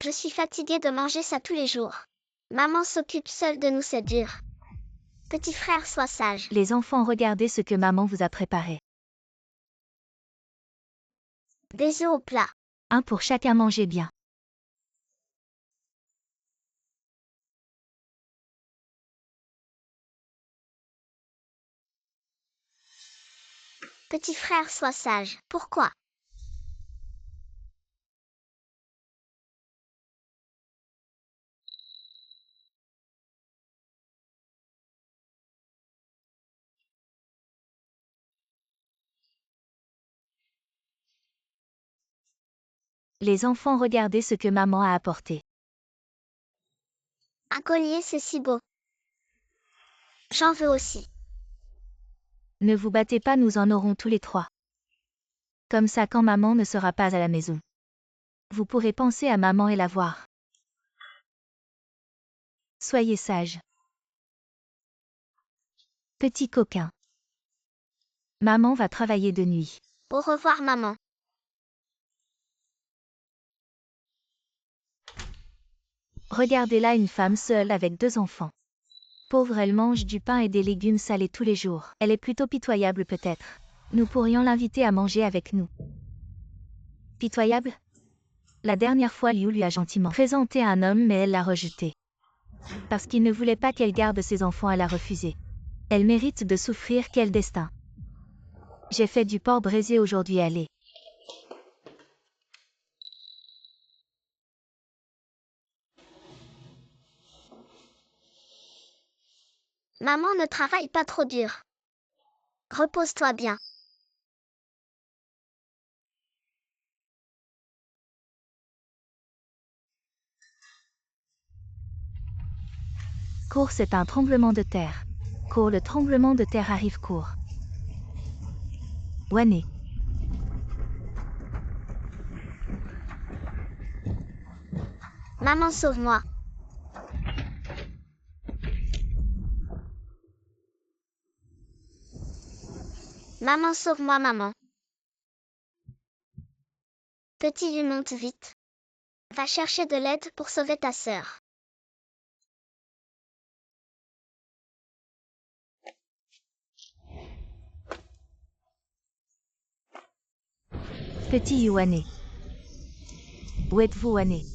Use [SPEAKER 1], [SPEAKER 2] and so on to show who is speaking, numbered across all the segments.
[SPEAKER 1] Je suis fatiguée de manger ça tous les jours. Maman s'occupe seule de nous, c'est dur. Petit frère, sois sage.
[SPEAKER 2] Les enfants, regardez ce que maman vous a préparé.
[SPEAKER 1] Des œufs au plat.
[SPEAKER 2] Un pour chacun, mangez bien.
[SPEAKER 1] Petit frère, sois sage. Pourquoi?
[SPEAKER 2] Les enfants, regardez ce que maman a apporté.
[SPEAKER 1] Un collier, c'est si beau. J'en veux aussi.
[SPEAKER 2] Ne vous battez pas, nous en aurons tous les trois. Comme ça, quand maman ne sera pas à la maison, vous pourrez penser à maman et la voir. Soyez sage. Petit coquin. Maman va travailler de nuit.
[SPEAKER 1] Au revoir, maman.
[SPEAKER 2] Regardez là une femme seule avec 2 enfants. Pauvre, elle mange du pain et des légumes salés tous les jours. Elle est plutôt pitoyable peut-être. Nous pourrions l'inviter à manger avec nous. Pitoyable? La dernière fois, Liu lui a gentiment présenté un homme, mais elle l'a rejeté. Parce qu'il ne voulait pas qu'elle garde ses enfants, elle a refusé. Elle mérite de souffrir, quel destin. J'ai fait du porc braisé aujourd'hui, allez.
[SPEAKER 1] Maman, ne travaille pas trop dur. Repose-toi bien.
[SPEAKER 2] Cours, c'est un tremblement de terre. Cours, le tremblement de terre arrive, cours. Wané.
[SPEAKER 1] Maman, sauve-moi. Maman, sauve-moi, maman. Petit Yu, monte vite. Va chercher de l'aide pour sauver ta sœur.
[SPEAKER 2] Petit Wané. Où êtes-vous, Wané?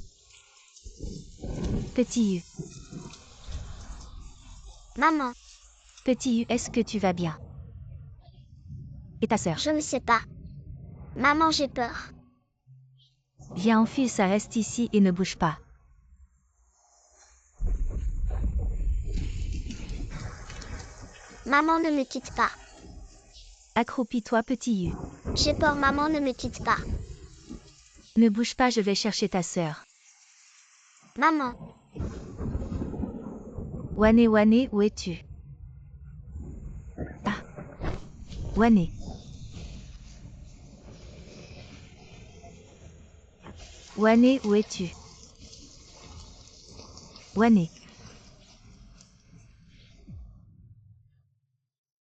[SPEAKER 2] Petit Yu.
[SPEAKER 1] Maman,
[SPEAKER 2] Petit Yu, est-ce que tu vas bien? Et ta sœur?
[SPEAKER 1] je ne sais pas. Maman, j'ai peur.
[SPEAKER 2] Viens, enfile, ça reste ici et ne bouge pas.
[SPEAKER 1] Maman, ne me quitte pas.
[SPEAKER 2] Accroupis-toi, petit Yu.
[SPEAKER 1] J'ai peur, maman, ne me quitte pas.
[SPEAKER 2] Ne bouge pas, je vais chercher ta sœur.
[SPEAKER 1] Maman,
[SPEAKER 2] Wané, Wané, où es-tu? Ah. Wané. Wané, où es-tu? Wané.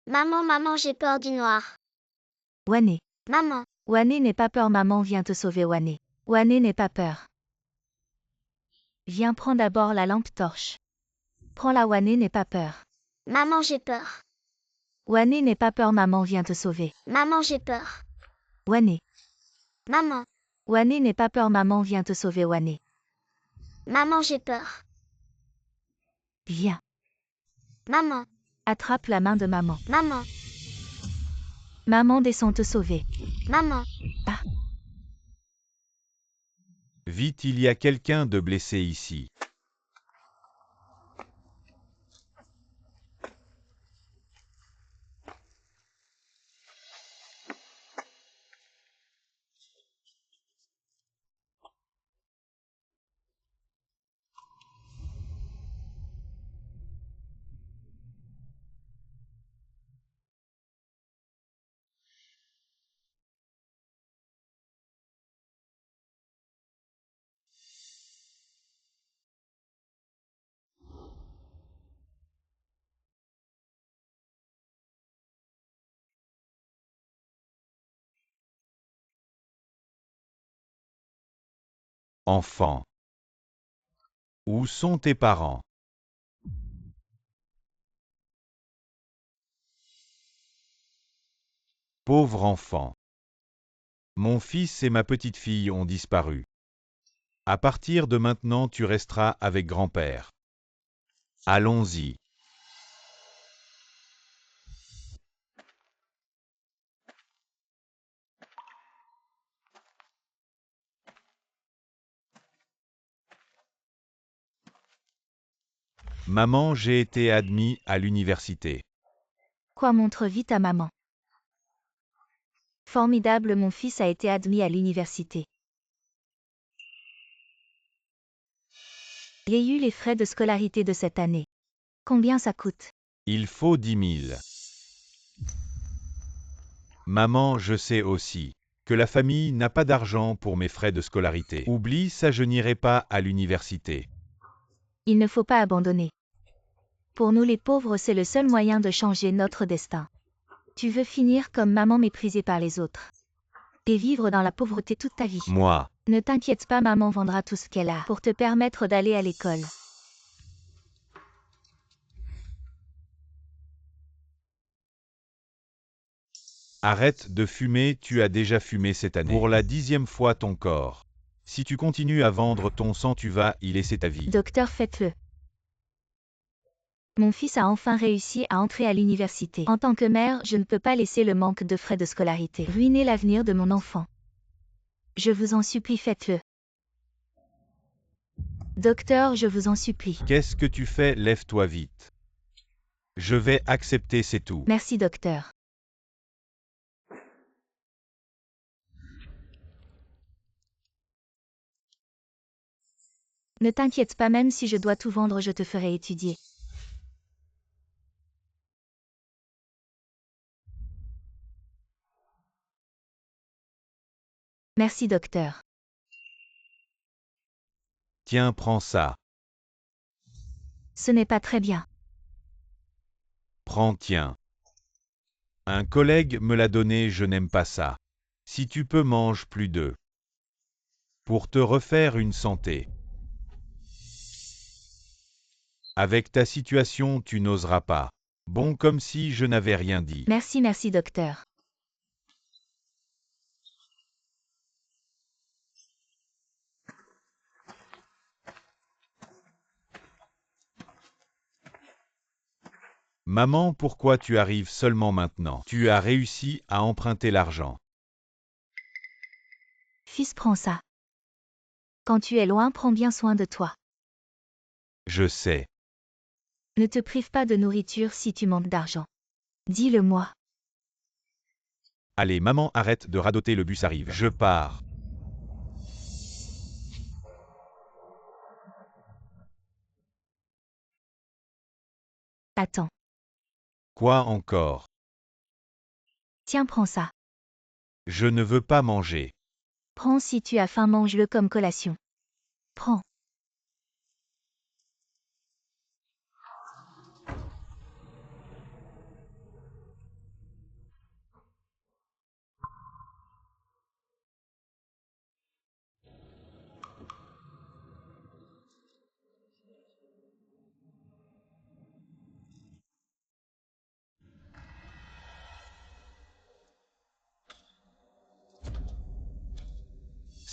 [SPEAKER 1] maman, j'ai peur du noir.
[SPEAKER 2] Wané.
[SPEAKER 1] Maman,
[SPEAKER 2] Wané, n'aie pas peur, maman vient te sauver, Wané. Wané, n'aie pas peur. Viens, prends d'abord la lampe torche. Prends-la, Wané, n'aie pas peur.
[SPEAKER 1] maman, j'ai peur.
[SPEAKER 2] Wané, n'aie pas peur, maman vient te sauver.
[SPEAKER 1] Maman, j'ai peur.
[SPEAKER 2] Wané.
[SPEAKER 1] Maman,
[SPEAKER 2] Wané, n'aie pas peur, maman vient te sauver, Wané.
[SPEAKER 1] maman, j'ai peur.
[SPEAKER 2] Viens.
[SPEAKER 1] Maman,
[SPEAKER 2] Attrape la main de maman.
[SPEAKER 1] maman,
[SPEAKER 2] Maman descend te sauver.
[SPEAKER 1] maman.
[SPEAKER 2] Ah.
[SPEAKER 3] Vite, il y a quelqu'un de blessé ici. Enfant. Où sont tes parents? Pauvre enfant. Mon fils et ma petite-fille ont disparu. À partir de maintenant, tu resteras avec grand-père. Allons-y. Maman, j'ai été admis à l'université.
[SPEAKER 2] Quoi, montre vite à maman. Formidable, mon fils a été admis à l'université. J'ai eu les frais de scolarité de cette année. Combien ça coûte?
[SPEAKER 3] Il faut 10 000. Maman, je sais aussi que la famille n'a pas d'argent pour mes frais de scolarité. Oublie ça, je n'irai pas à l'université.
[SPEAKER 2] Il ne faut pas abandonner. Pour nous les pauvres, c'est le seul moyen de changer notre destin. Tu veux finir comme maman, méprisée par les autres. Et vivre dans la pauvreté toute ta vie.
[SPEAKER 3] Moi,
[SPEAKER 2] Ne t'inquiète pas, maman vendra tout ce qu'elle a pour te permettre d'aller à l'école.
[SPEAKER 3] arrête de fumer, tu as déjà fumé cette année. Pour la 10e fois ton corps. Si tu continues à vendre ton sang, tu vas y laisser ta vie.
[SPEAKER 2] Docteur, faites-le. Mon fils a enfin réussi à entrer à l'université. En tant que mère, je ne peux pas laisser le manque de frais de scolarité ruiner l'avenir de mon enfant. Je vous en supplie, faites-le. Docteur, je vous en supplie.
[SPEAKER 3] Qu'est-ce que tu fais? Lève-toi vite. Je vais accepter, c'est tout.
[SPEAKER 2] Merci, docteur. Ne t'inquiète pas, même si je dois tout vendre, je te ferai étudier. Merci, docteur.
[SPEAKER 3] Tiens, prends ça.
[SPEAKER 2] Ce n'est pas très bien.
[SPEAKER 3] Prends, tiens. Un collègue me l'a donné, je n'aime pas ça. Si tu peux, mange plus d'œufs. Pour te refaire une santé. Avec ta situation, tu n'oseras pas. Bon, comme si je n'avais rien dit.
[SPEAKER 2] Merci, merci, docteur.
[SPEAKER 3] Maman, pourquoi tu arrives seulement maintenant? Tu as réussi à emprunter l'argent.
[SPEAKER 2] Fils, prends ça. Quand tu es loin, prends bien soin de toi.
[SPEAKER 3] Je sais.
[SPEAKER 2] Ne te prive pas de nourriture si tu manques d'argent. Dis-le-moi.
[SPEAKER 3] Allez, maman, arrête de radoter, le bus arrive. Je pars.
[SPEAKER 2] Attends.
[SPEAKER 3] Quoi encore?
[SPEAKER 2] Tiens, prends ça.
[SPEAKER 3] Je ne veux pas manger.
[SPEAKER 2] Prends, si tu as faim, mange-le comme collation. Prends.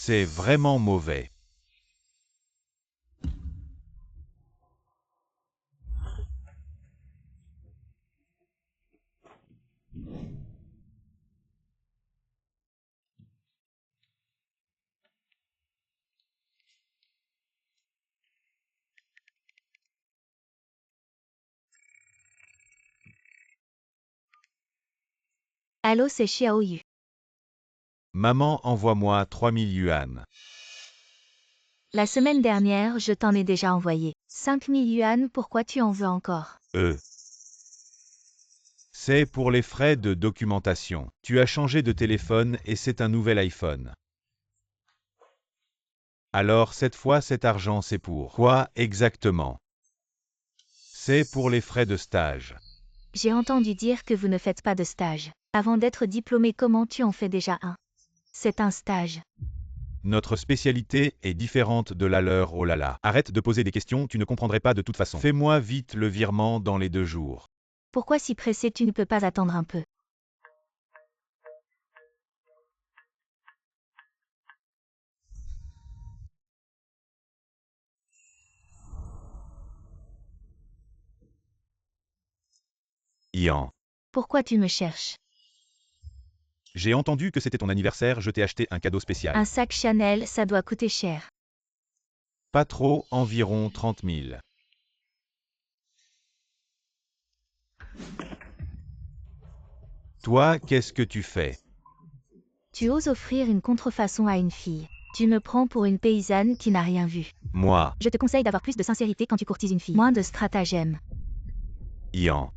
[SPEAKER 3] C'est vraiment mauvais.
[SPEAKER 2] Allô, c'est Xiaoyu.
[SPEAKER 3] Maman, envoie-moi 3000 yuan.
[SPEAKER 2] La semaine dernière, je t'en ai déjà envoyé 5000 yuan, pourquoi tu en veux encore?
[SPEAKER 3] C'est pour les frais de documentation. Tu as changé de téléphone et c'est un nouvel iPhone. Alors cette fois, cet argent, c'est pour quoi exactement? C'est pour les frais de stage.
[SPEAKER 2] J'ai entendu dire que vous ne faites pas de stage. Avant d'être diplômé, comment tu en fais déjà un? C'est un stage.
[SPEAKER 3] Notre spécialité est différente de la leur, oh là là. Arrête de poser des questions, tu ne comprendrais pas de toute façon. Fais-moi vite le virement dans les 2 jours.
[SPEAKER 2] Pourquoi si pressé, tu ne peux pas attendre un peu?
[SPEAKER 3] Ian.
[SPEAKER 2] Pourquoi tu me cherches?
[SPEAKER 3] J'ai entendu que c'était ton anniversaire, je t'ai acheté un cadeau spécial.
[SPEAKER 2] Un sac Chanel, ça doit coûter cher.
[SPEAKER 3] Pas trop, environ 30 000. Toi, qu'est-ce que tu fais?
[SPEAKER 2] Tu oses offrir une contrefaçon à une fille. Tu me prends pour une paysanne qui n'a rien vu.
[SPEAKER 3] Moi,
[SPEAKER 2] Je te conseille d'avoir plus de sincérité quand tu courtises une fille. Moins de stratagèmes.
[SPEAKER 3] Ian.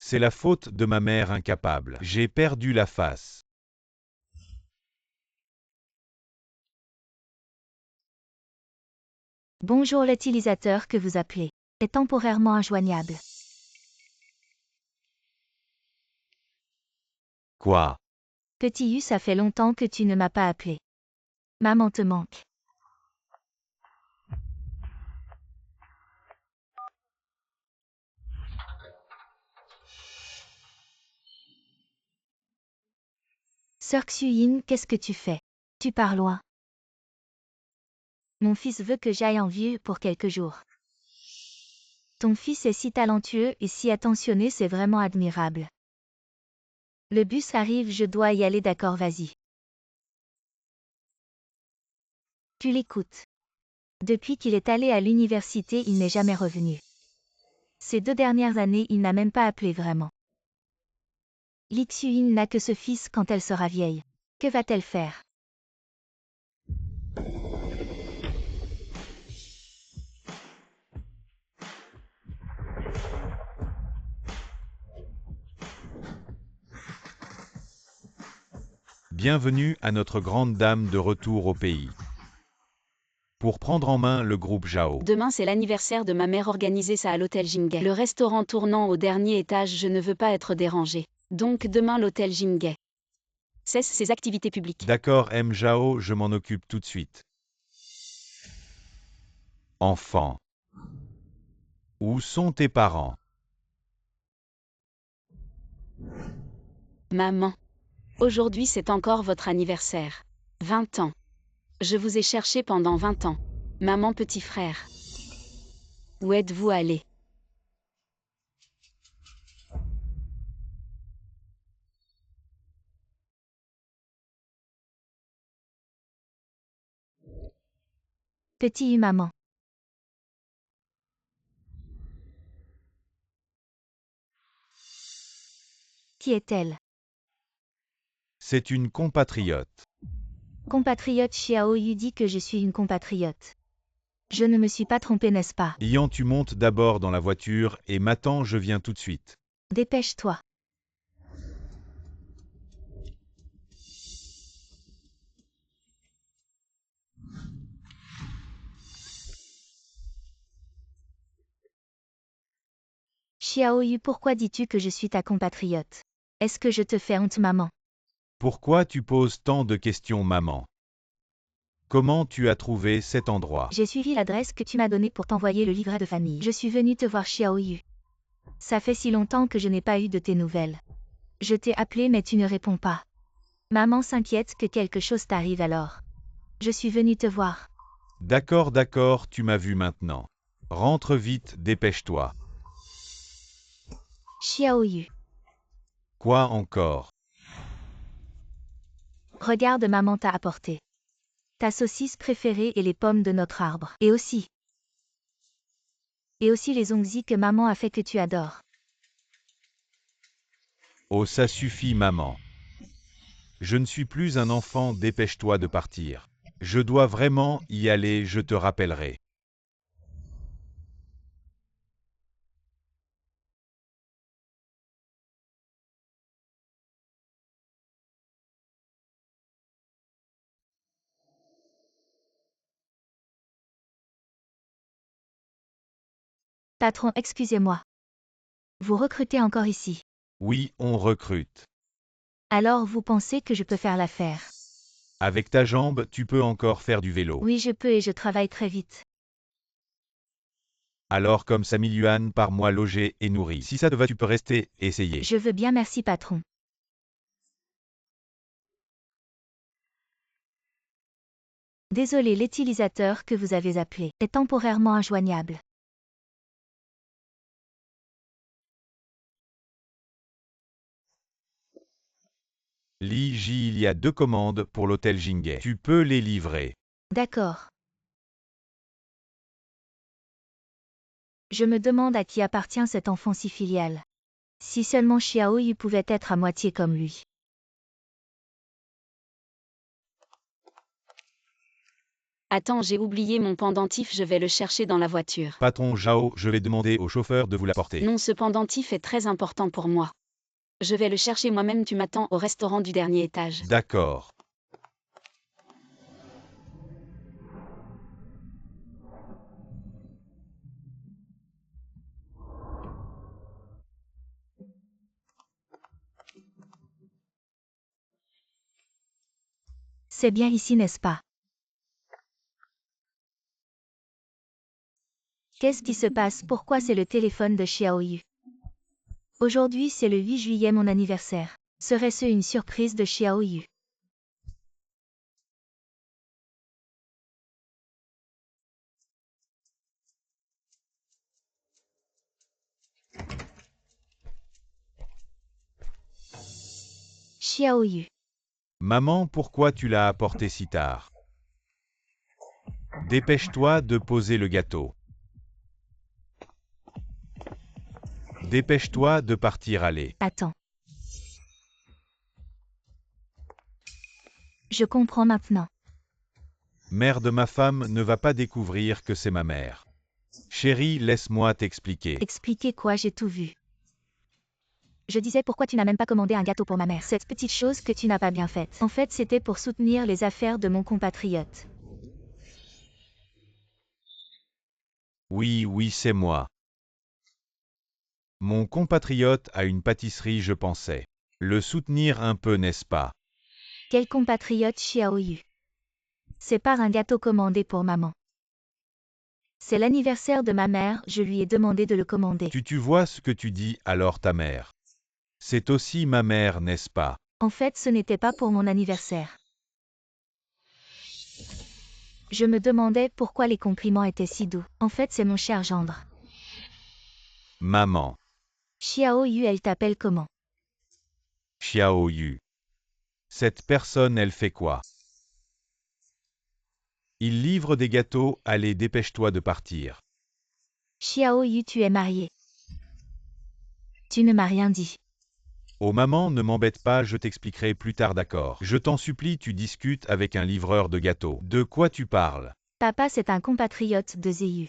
[SPEAKER 3] C'est la faute de ma mère incapable. J'ai perdu la face.
[SPEAKER 2] Bonjour, l'utilisateur que vous appelez est temporairement injoignable.
[SPEAKER 3] Quoi?
[SPEAKER 2] Petit U, ça fait longtemps que tu ne m'as pas appelé. Maman te manque. Sœur Xuyin, qu'est-ce que tu fais? Tu pars loin. Mon fils veut que j'aille en ville pour quelques jours. Ton fils est si talentueux et si attentionné, c'est vraiment admirable. Le bus arrive, je dois y aller, d'accord, vas-y. Tu l'écoutes. Depuis qu'il est allé à l'université, il n'est jamais revenu. Ces 2 dernières années, il n'a même pas appelé vraiment. Li Xuyin n'a que ce fils quand elle sera vieille. Que va-t-elle faire?
[SPEAKER 3] Bienvenue à notre grande dame de retour au pays. Pour prendre en main le groupe Zhao.
[SPEAKER 4] Demain c'est l'anniversaire de ma mère, organisez ça à l'hôtel Jingay. Le restaurant tournant au dernier étage, je ne veux pas être dérangé. Donc demain l'hôtel Jingay cesse ses activités publiques.
[SPEAKER 3] D'accord, M. Zhao, je m'en occupe tout de suite. Enfant. Où sont tes parents?
[SPEAKER 4] Maman. Aujourd'hui c'est encore votre anniversaire. 20 ans. Je vous ai cherché pendant 20 ans. Maman, petit frère. Où êtes-vous allé?
[SPEAKER 2] Petit U, maman. Qui est-elle?
[SPEAKER 3] C'est une compatriote.
[SPEAKER 2] Compatriote, Xiao Yu dit que je suis une compatriote. Je ne me suis pas trompée, n'est-ce pas?
[SPEAKER 3] Ian, tu montes d'abord dans la voiture et m'attends, je viens tout de suite.
[SPEAKER 2] Dépêche-toi. Xiao Yu, pourquoi dis-tu que je suis ta compatriote? Est-ce que je te fais honte, maman?
[SPEAKER 3] Pourquoi tu poses tant de questions, maman? Comment tu as trouvé cet endroit?
[SPEAKER 2] J'ai suivi l'adresse que tu m'as donnée pour t'envoyer le livret de famille. Je suis venue te voir, Xiao Yu. Ça fait si longtemps que je n'ai pas eu de tes nouvelles. Je t'ai appelé mais tu ne réponds pas. Maman s'inquiète que quelque chose t'arrive alors. Je suis venue te voir.
[SPEAKER 3] D'accord, tu m'as vu maintenant. Rentre vite, dépêche-toi.
[SPEAKER 2] Xiao Yu.
[SPEAKER 3] Quoi encore?
[SPEAKER 2] Regarde, maman t'a apporté ta saucisse préférée et les pommes de notre arbre. Et aussi les ongzis que maman a fait que tu adores.
[SPEAKER 3] Oh, ça suffit, maman. Je ne suis plus un enfant, dépêche-toi de partir. Je dois vraiment y aller, je te rappellerai.
[SPEAKER 2] Patron, excusez-moi. Vous recrutez encore ici.
[SPEAKER 3] Oui, on recrute.
[SPEAKER 2] Alors vous pensez que je peux faire l'affaire?
[SPEAKER 3] Avec ta jambe, tu peux encore faire du vélo.
[SPEAKER 2] Oui, je peux et je travaille très vite.
[SPEAKER 3] Alors comme 5000 yuan par mois logé et nourri. Si ça te va, tu peux rester, essayer.
[SPEAKER 2] Je veux bien, merci patron. Désolé, l'utilisateur que vous avez appelé est temporairement injoignable.
[SPEAKER 3] Li Ji, il y a 2 commandes pour l'hôtel Jingay. Tu peux les livrer.
[SPEAKER 2] D'accord. Je me demande à qui appartient cet enfant si filial. Si seulement Xiao Yu pouvait être à moitié comme lui.
[SPEAKER 4] Attends, j'ai oublié mon pendentif, je vais le chercher dans la voiture.
[SPEAKER 3] Patron Zhao, je vais demander au chauffeur de vous l'apporter.
[SPEAKER 4] Non, ce pendentif est très important pour moi. Je vais le chercher moi-même, tu m'attends au restaurant du dernier étage.
[SPEAKER 3] D'accord.
[SPEAKER 2] C'est bien ici, n'est-ce pas? Qu'est-ce qui se passe? Pourquoi c'est le téléphone de Xiao Yu? Aujourd'hui c'est le 8 juillet, mon anniversaire. Serait-ce une surprise de Xiao Yu? Xiao Yu.
[SPEAKER 3] Maman, pourquoi tu l'as apporté si tard? Dépêche-toi de poser le gâteau. Dépêche-toi de partir, allez.
[SPEAKER 2] Attends. Je comprends maintenant.
[SPEAKER 3] Mère de ma femme ne va pas découvrir que c'est ma mère. Chérie, laisse-moi t'expliquer.
[SPEAKER 2] Expliquez quoi? J'ai tout vu. Je disais pourquoi tu n'as même pas commandé un gâteau pour ma mère. Cette petite chose que tu n'as pas bien faite. En fait, c'était pour soutenir les affaires de mon compatriote.
[SPEAKER 3] Oui, oui, c'est moi. Mon compatriote a une pâtisserie, je pensais. Le soutenir un peu, n'est-ce pas?
[SPEAKER 2] Quel compatriote Xiao Yu? C'est par un gâteau commandé pour maman. C'est l'anniversaire de ma mère, je lui ai demandé de le commander.
[SPEAKER 3] Tu vois ce que tu dis, alors ta mère. C'est aussi ma mère, n'est-ce pas?
[SPEAKER 2] En fait, ce n'était pas pour mon anniversaire. Je me demandais pourquoi les compliments étaient si doux. En fait, c'est mon cher gendre.
[SPEAKER 3] Maman.
[SPEAKER 2] Xiao Yu, elle t'appelle comment?
[SPEAKER 3] Xiao Yu. Cette personne, elle fait quoi? Il livre des gâteaux, allez, dépêche-toi de partir.
[SPEAKER 2] Xiao Yu, tu es marié. Tu ne m'as rien dit.
[SPEAKER 3] Oh maman, ne m'embête pas, je t'expliquerai plus tard, d'accord. Je t'en supplie, tu discutes avec un livreur de gâteaux. De quoi tu parles?
[SPEAKER 2] Papa, c'est un compatriote de Zéyu.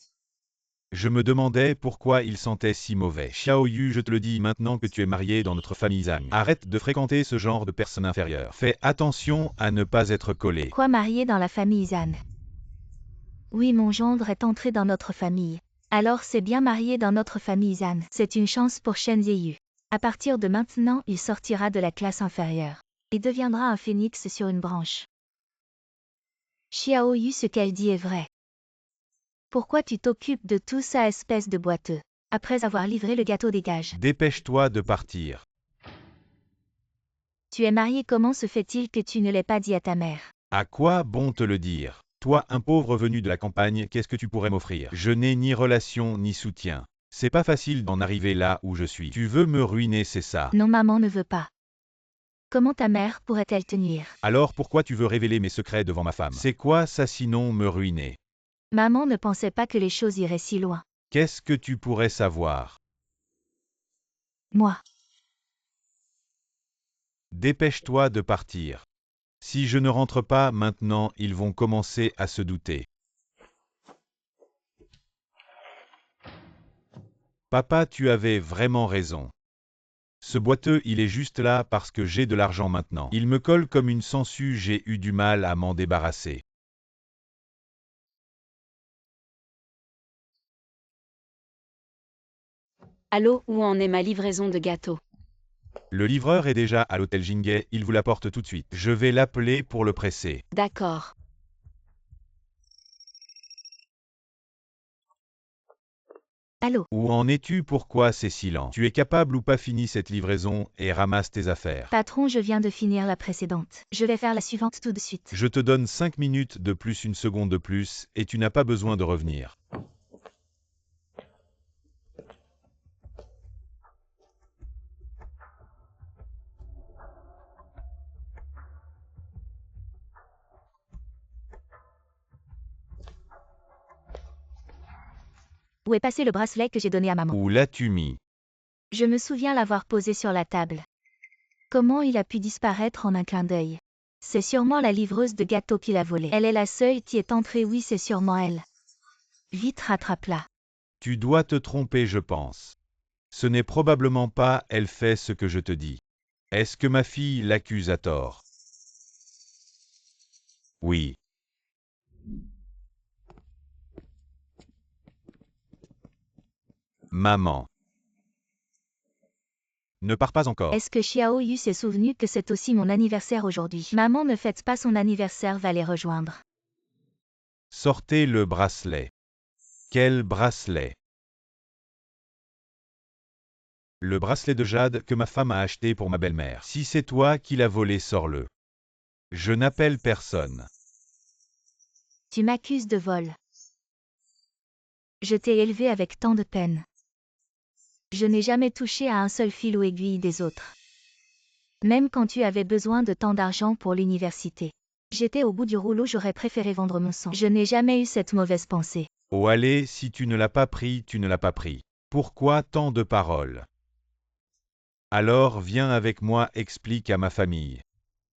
[SPEAKER 3] Je me demandais pourquoi il sentait si mauvais. Xiao Yu, je te le dis maintenant que tu es marié dans notre famille Zhang. Arrête de fréquenter ce genre de personnes inférieures. Fais attention à ne pas être collé.
[SPEAKER 2] Quoi, marié dans la famille Zhan? Oui, mon gendre est entré dans notre famille. Alors c'est bien marié dans notre famille Zhan. C'est une chance pour Shen Zéyu. À partir de maintenant, il sortira de la classe inférieure. Il deviendra un phénix sur une branche. Xiao Yu, ce qu'elle dit est vrai. Pourquoi tu t'occupes de tout ça, espèce de boiteux? Après avoir livré le gâteau, dégage.
[SPEAKER 3] Dépêche-toi de partir.
[SPEAKER 2] Tu es marié, comment se fait-il que tu ne l'aies pas dit à ta mère?
[SPEAKER 3] À quoi bon te le dire? Toi, un pauvre venu de la campagne, qu'est-ce que tu pourrais m'offrir? Je n'ai ni relation ni soutien. C'est pas facile d'en arriver là où je suis. Tu veux me ruiner, c'est ça?
[SPEAKER 2] Non, maman ne veut pas. Comment ta mère pourrait-elle te nuire?
[SPEAKER 3] Alors pourquoi tu veux révéler mes secrets devant ma femme? C'est quoi ça sinon me ruiner?
[SPEAKER 2] Maman ne pensait pas que les choses iraient si loin.
[SPEAKER 3] Qu'est-ce que tu pourrais savoir?
[SPEAKER 2] Moi.
[SPEAKER 3] Dépêche-toi de partir. Si je ne rentre pas maintenant, ils vont commencer à se douter. Papa, tu avais vraiment raison. Ce boiteux, il est juste là parce que j'ai de l'argent maintenant. Il me colle comme une sangsue, j'ai eu du mal à m'en débarrasser.
[SPEAKER 4] Allô, où en est ma livraison de gâteaux?
[SPEAKER 3] Le livreur est déjà à l'hôtel Jingay, il vous l'apporte tout de suite. Je vais l'appeler pour le presser.
[SPEAKER 4] D'accord.
[SPEAKER 2] Allô?
[SPEAKER 3] Où en es-tu? Pourquoi c'est si lent? Tu es capable ou pas fini cette livraison et ramasse tes affaires.
[SPEAKER 2] Patron, je viens de finir la précédente. Je vais faire la suivante tout de suite.
[SPEAKER 3] Je te donne 5 minutes de plus, une seconde de plus, et tu n'as pas besoin de revenir.
[SPEAKER 2] Où est passé le bracelet que j'ai donné à maman?
[SPEAKER 3] Où l'as-tu mis?
[SPEAKER 2] Je me souviens l'avoir posé sur la table. Comment il a pu disparaître en un clin d'œil? C'est sûrement la livreuse de gâteaux qui l'a volé. Elle est la seule qui est entrée, oui, c'est sûrement elle. Vite, rattrape-la.
[SPEAKER 3] Tu dois te tromper, je pense. Ce n'est probablement pas elle fait ce que je te dis. Est-ce que ma fille l'accuse à tort? Oui. Maman. Ne pars pas encore.
[SPEAKER 2] Est-ce que Xiao Yu s'est souvenu que c'est aussi mon anniversaire aujourd'hui? Maman ne fête pas son anniversaire, va les rejoindre.
[SPEAKER 3] Sortez le bracelet. Quel bracelet? Le bracelet de jade que ma femme a acheté pour ma belle-mère. Si c'est toi qui l'as volé, sors-le. Je n'appelle personne.
[SPEAKER 2] Tu m'accuses de vol. Je t'ai élevé avec tant de peine. Je n'ai jamais touché à un seul fil ou aiguille des autres. Même quand tu avais besoin de tant d'argent pour l'université. J'étais au bout du rouleau, j'aurais préféré vendre mon sang. Je n'ai jamais eu cette mauvaise pensée.
[SPEAKER 3] Oh allez, si tu ne l'as pas pris, tu ne l'as pas pris. Pourquoi tant de paroles? Alors viens avec moi, explique à ma famille.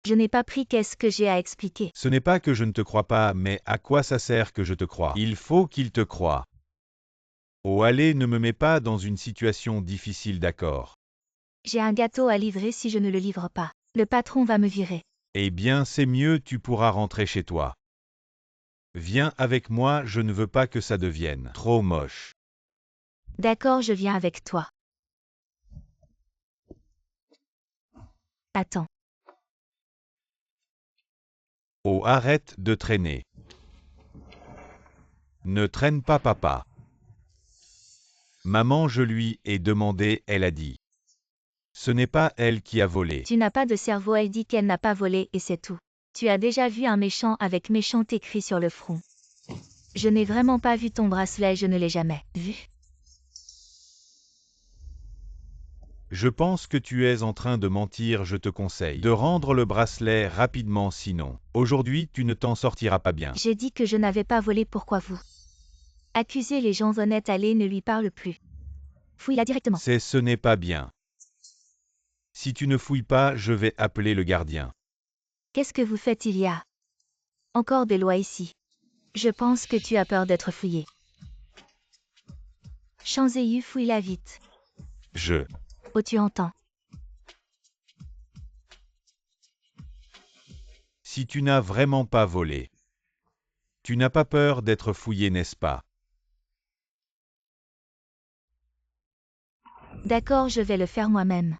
[SPEAKER 2] Je n'ai pas pris, qu'est-ce que j'ai à expliquer?
[SPEAKER 3] Ce n'est pas que je ne te crois pas, mais à quoi ça sert que je te croie? Il faut qu'il te croie. Oh allez, ne me mets pas dans une situation difficile, d'accord?
[SPEAKER 2] J'ai un gâteau à livrer, si je ne le livre pas, le patron va me virer.
[SPEAKER 3] Eh bien c'est mieux, tu pourras rentrer chez toi. Viens avec moi, je ne veux pas que ça devienne trop moche.
[SPEAKER 2] D'accord, je viens avec toi. Attends.
[SPEAKER 3] Oh arrête de traîner. Ne traîne pas papa. Maman, je lui ai demandé, elle a dit. Ce n'est pas elle qui a volé.
[SPEAKER 2] Tu n'as pas de cerveau, elle dit qu'elle n'a pas volé et c'est tout. Tu as déjà vu un méchant avec méchant écrit sur le front. Je n'ai vraiment pas vu ton bracelet, je ne l'ai jamais vu.
[SPEAKER 3] Je pense que tu es en train de mentir, je te conseille de rendre le bracelet rapidement, sinon, aujourd'hui tu ne t'en sortiras pas bien.
[SPEAKER 2] J'ai dit que je n'avais pas volé, pourquoi vous accusez les gens honnêtes? Allez, ne lui parle plus. Fouille-la directement.
[SPEAKER 3] Ce n'est pas bien. Si tu ne fouilles pas, je vais appeler le gardien.
[SPEAKER 2] Qu'est-ce que vous faites? Il y a encore des lois ici. Je pense que tu as peur d'être fouillé. Shanzéyu, fouille-la vite. Oh, tu entends?
[SPEAKER 3] Si tu n'as vraiment pas volé, tu n'as pas peur d'être fouillé, n'est-ce pas?
[SPEAKER 2] D'accord, je vais le faire moi-même.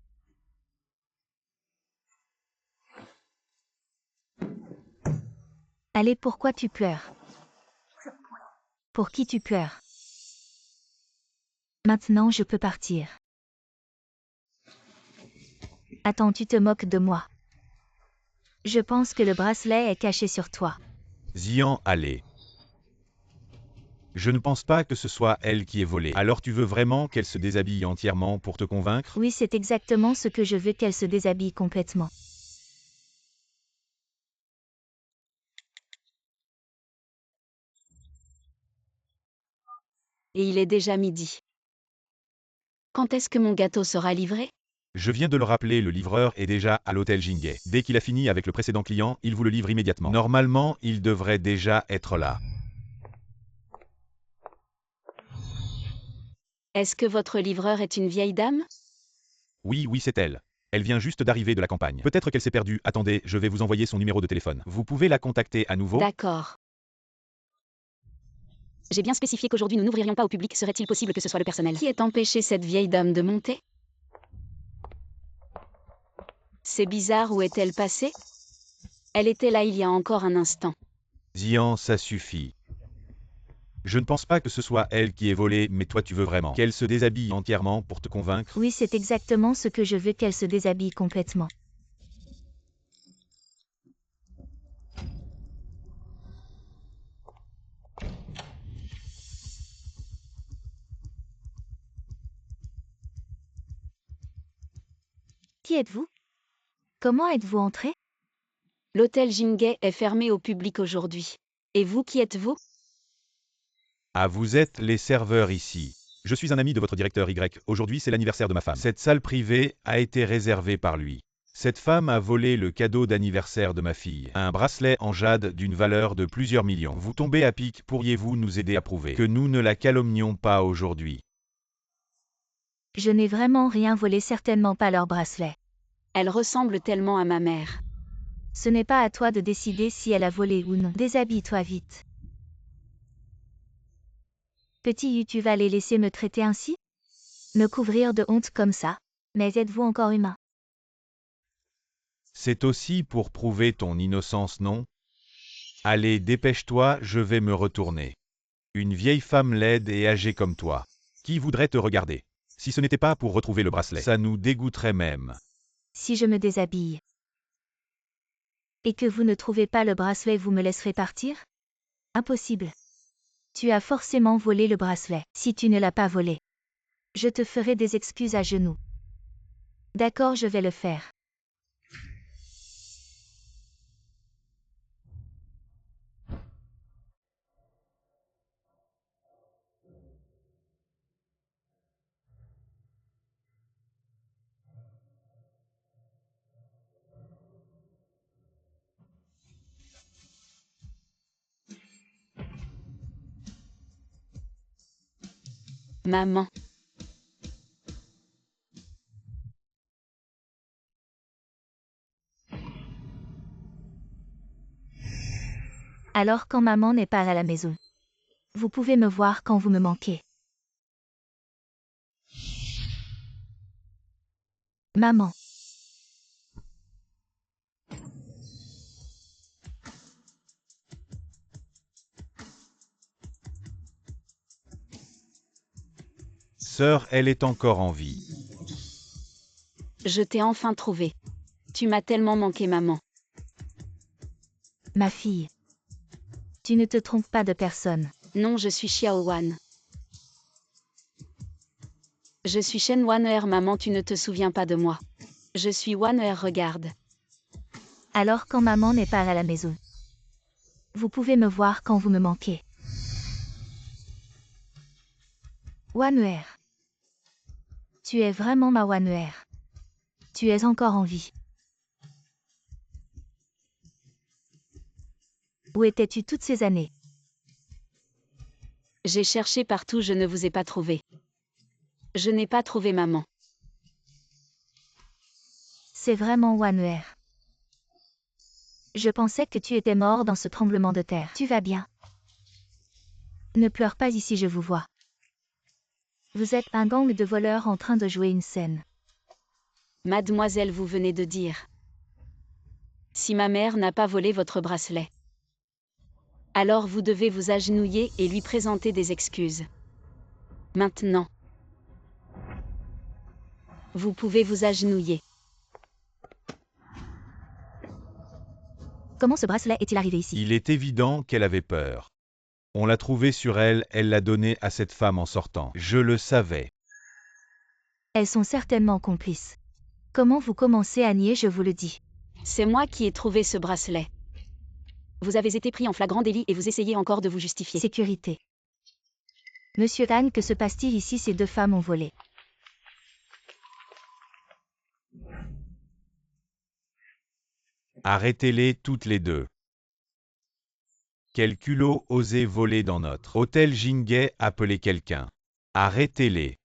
[SPEAKER 2] Allez, pourquoi tu pleures? Pour qui tu pleures? Maintenant, je peux partir. Attends, tu te moques de moi. Je pense que le bracelet est caché sur toi.
[SPEAKER 3] Xian, allez. Je ne pense pas que ce soit elle qui ait volé. Alors tu veux vraiment qu'elle se déshabille entièrement pour te convaincre?
[SPEAKER 2] Oui, c'est exactement ce que je veux, qu'elle se déshabille complètement.
[SPEAKER 4] Et il est déjà midi. Quand est-ce que mon gâteau sera livré?
[SPEAKER 3] Je viens de le rappeler, le livreur est déjà à l'hôtel Jingay. Dès qu'il a fini avec le précédent client, il vous le livre immédiatement. Normalement, il devrait déjà être là.
[SPEAKER 4] Est-ce que votre livreur est une vieille dame?
[SPEAKER 3] Oui, c'est elle. Elle vient juste d'arriver de la campagne. Peut-être qu'elle s'est perdue. Attendez, je vais vous envoyer son numéro de téléphone. Vous pouvez la contacter à nouveau?
[SPEAKER 4] D'accord. J'ai bien spécifié qu'aujourd'hui nous n'ouvririons pas au public. Serait-il possible que ce soit le personnel qui ait empêché cette vieille dame de monter? C'est bizarre, où est-elle passée? Elle était là il y a encore un instant.
[SPEAKER 3] Zian, ça suffit. Je ne pense pas que ce soit elle qui ait volé, mais toi tu veux vraiment qu'elle se déshabille entièrement pour te convaincre?
[SPEAKER 2] Oui, c'est exactement ce que je veux, qu'elle se déshabille complètement. Qui êtes-vous? Comment êtes-vous entré?
[SPEAKER 4] L'hôtel Jingay est fermé au public aujourd'hui. Et vous, qui êtes-vous?
[SPEAKER 3] Ah, vous êtes les serveurs ici. Je suis un ami de votre directeur Y. Aujourd'hui, c'est l'anniversaire de ma femme. Cette salle privée a été réservée par lui. Cette femme a volé le cadeau d'anniversaire de ma fille, un bracelet en jade d'une valeur de plusieurs millions. Vous tombez à pic, pourriez-vous nous aider à prouver que nous ne la calomnions pas aujourd'hui?
[SPEAKER 2] Je n'ai vraiment rien volé, certainement pas leur bracelet.
[SPEAKER 4] Elle ressemble tellement à ma mère.
[SPEAKER 2] Ce n'est pas à toi de décider si elle a volé ou non. Déshabille-toi vite. Petit Yu, tu vas les laisser me traiter ainsi? Me couvrir de honte comme ça? Mais êtes-vous encore humain?
[SPEAKER 3] C'est aussi pour prouver ton innocence, non? Allez, dépêche-toi, je vais me retourner. Une vieille femme laide et âgée comme toi. Qui voudrait te regarder? Si ce n'était pas pour retrouver le bracelet, ça nous dégoûterait même.
[SPEAKER 2] Si je me déshabille et que vous ne trouvez pas le bracelet, vous me laisserez partir? Impossible. Tu as forcément volé le bracelet. Si tu ne l'as pas volé, je te ferai des excuses à genoux. D'accord, je vais le faire.
[SPEAKER 4] Maman.
[SPEAKER 2] Alors quand maman n'est pas à la maison, vous pouvez me voir quand vous me manquez. Maman.
[SPEAKER 3] Sœur, elle est encore en vie.
[SPEAKER 4] Je t'ai enfin trouvé. Tu m'as tellement manqué, maman.
[SPEAKER 2] Ma fille. Tu ne te trompes pas de personne.
[SPEAKER 4] Non, je suis Xiao Wan. Je suis Shen Wan'er, maman, tu ne te souviens pas de moi. Je suis Wan'er, regarde.
[SPEAKER 2] Alors quand maman n'est pas à la maison, vous pouvez me voir quand vous me manquez. Wan'er. Tu es vraiment ma Wan'er. Tu es encore en vie. Où étais-tu toutes ces années?
[SPEAKER 4] J'ai cherché partout, je ne vous ai pas trouvé. Je n'ai pas trouvé maman.
[SPEAKER 2] C'est vraiment Wan'er. Je pensais que tu étais mort dans ce tremblement de terre. Tu vas bien? Ne pleure pas ici, je vous vois. Vous êtes un gang de voleurs en train de jouer une scène.
[SPEAKER 4] Mademoiselle, vous venez de dire. Si ma mère n'a pas volé votre bracelet, alors vous devez vous agenouiller et lui présenter des excuses. Maintenant. Vous pouvez vous agenouiller.
[SPEAKER 2] Comment ce bracelet est-il arrivé ici?
[SPEAKER 3] Il est évident qu'elle avait peur. On l'a trouvé sur elle, elle l'a donné à cette femme en sortant. Je le savais.
[SPEAKER 2] Elles sont certainement complices. Comment vous commencez à nier, je vous le dis?
[SPEAKER 4] C'est moi qui ai trouvé ce bracelet. Vous avez été pris en flagrant délit et vous essayez encore de vous justifier.
[SPEAKER 2] Sécurité. Monsieur Tan, que se passe-t-il ici? Ces deux femmes ont volé.
[SPEAKER 3] Arrêtez-les toutes les deux. Quel culot oser voler dans notre hôtel Jingay, appelez quelqu'un. Arrêtez-les.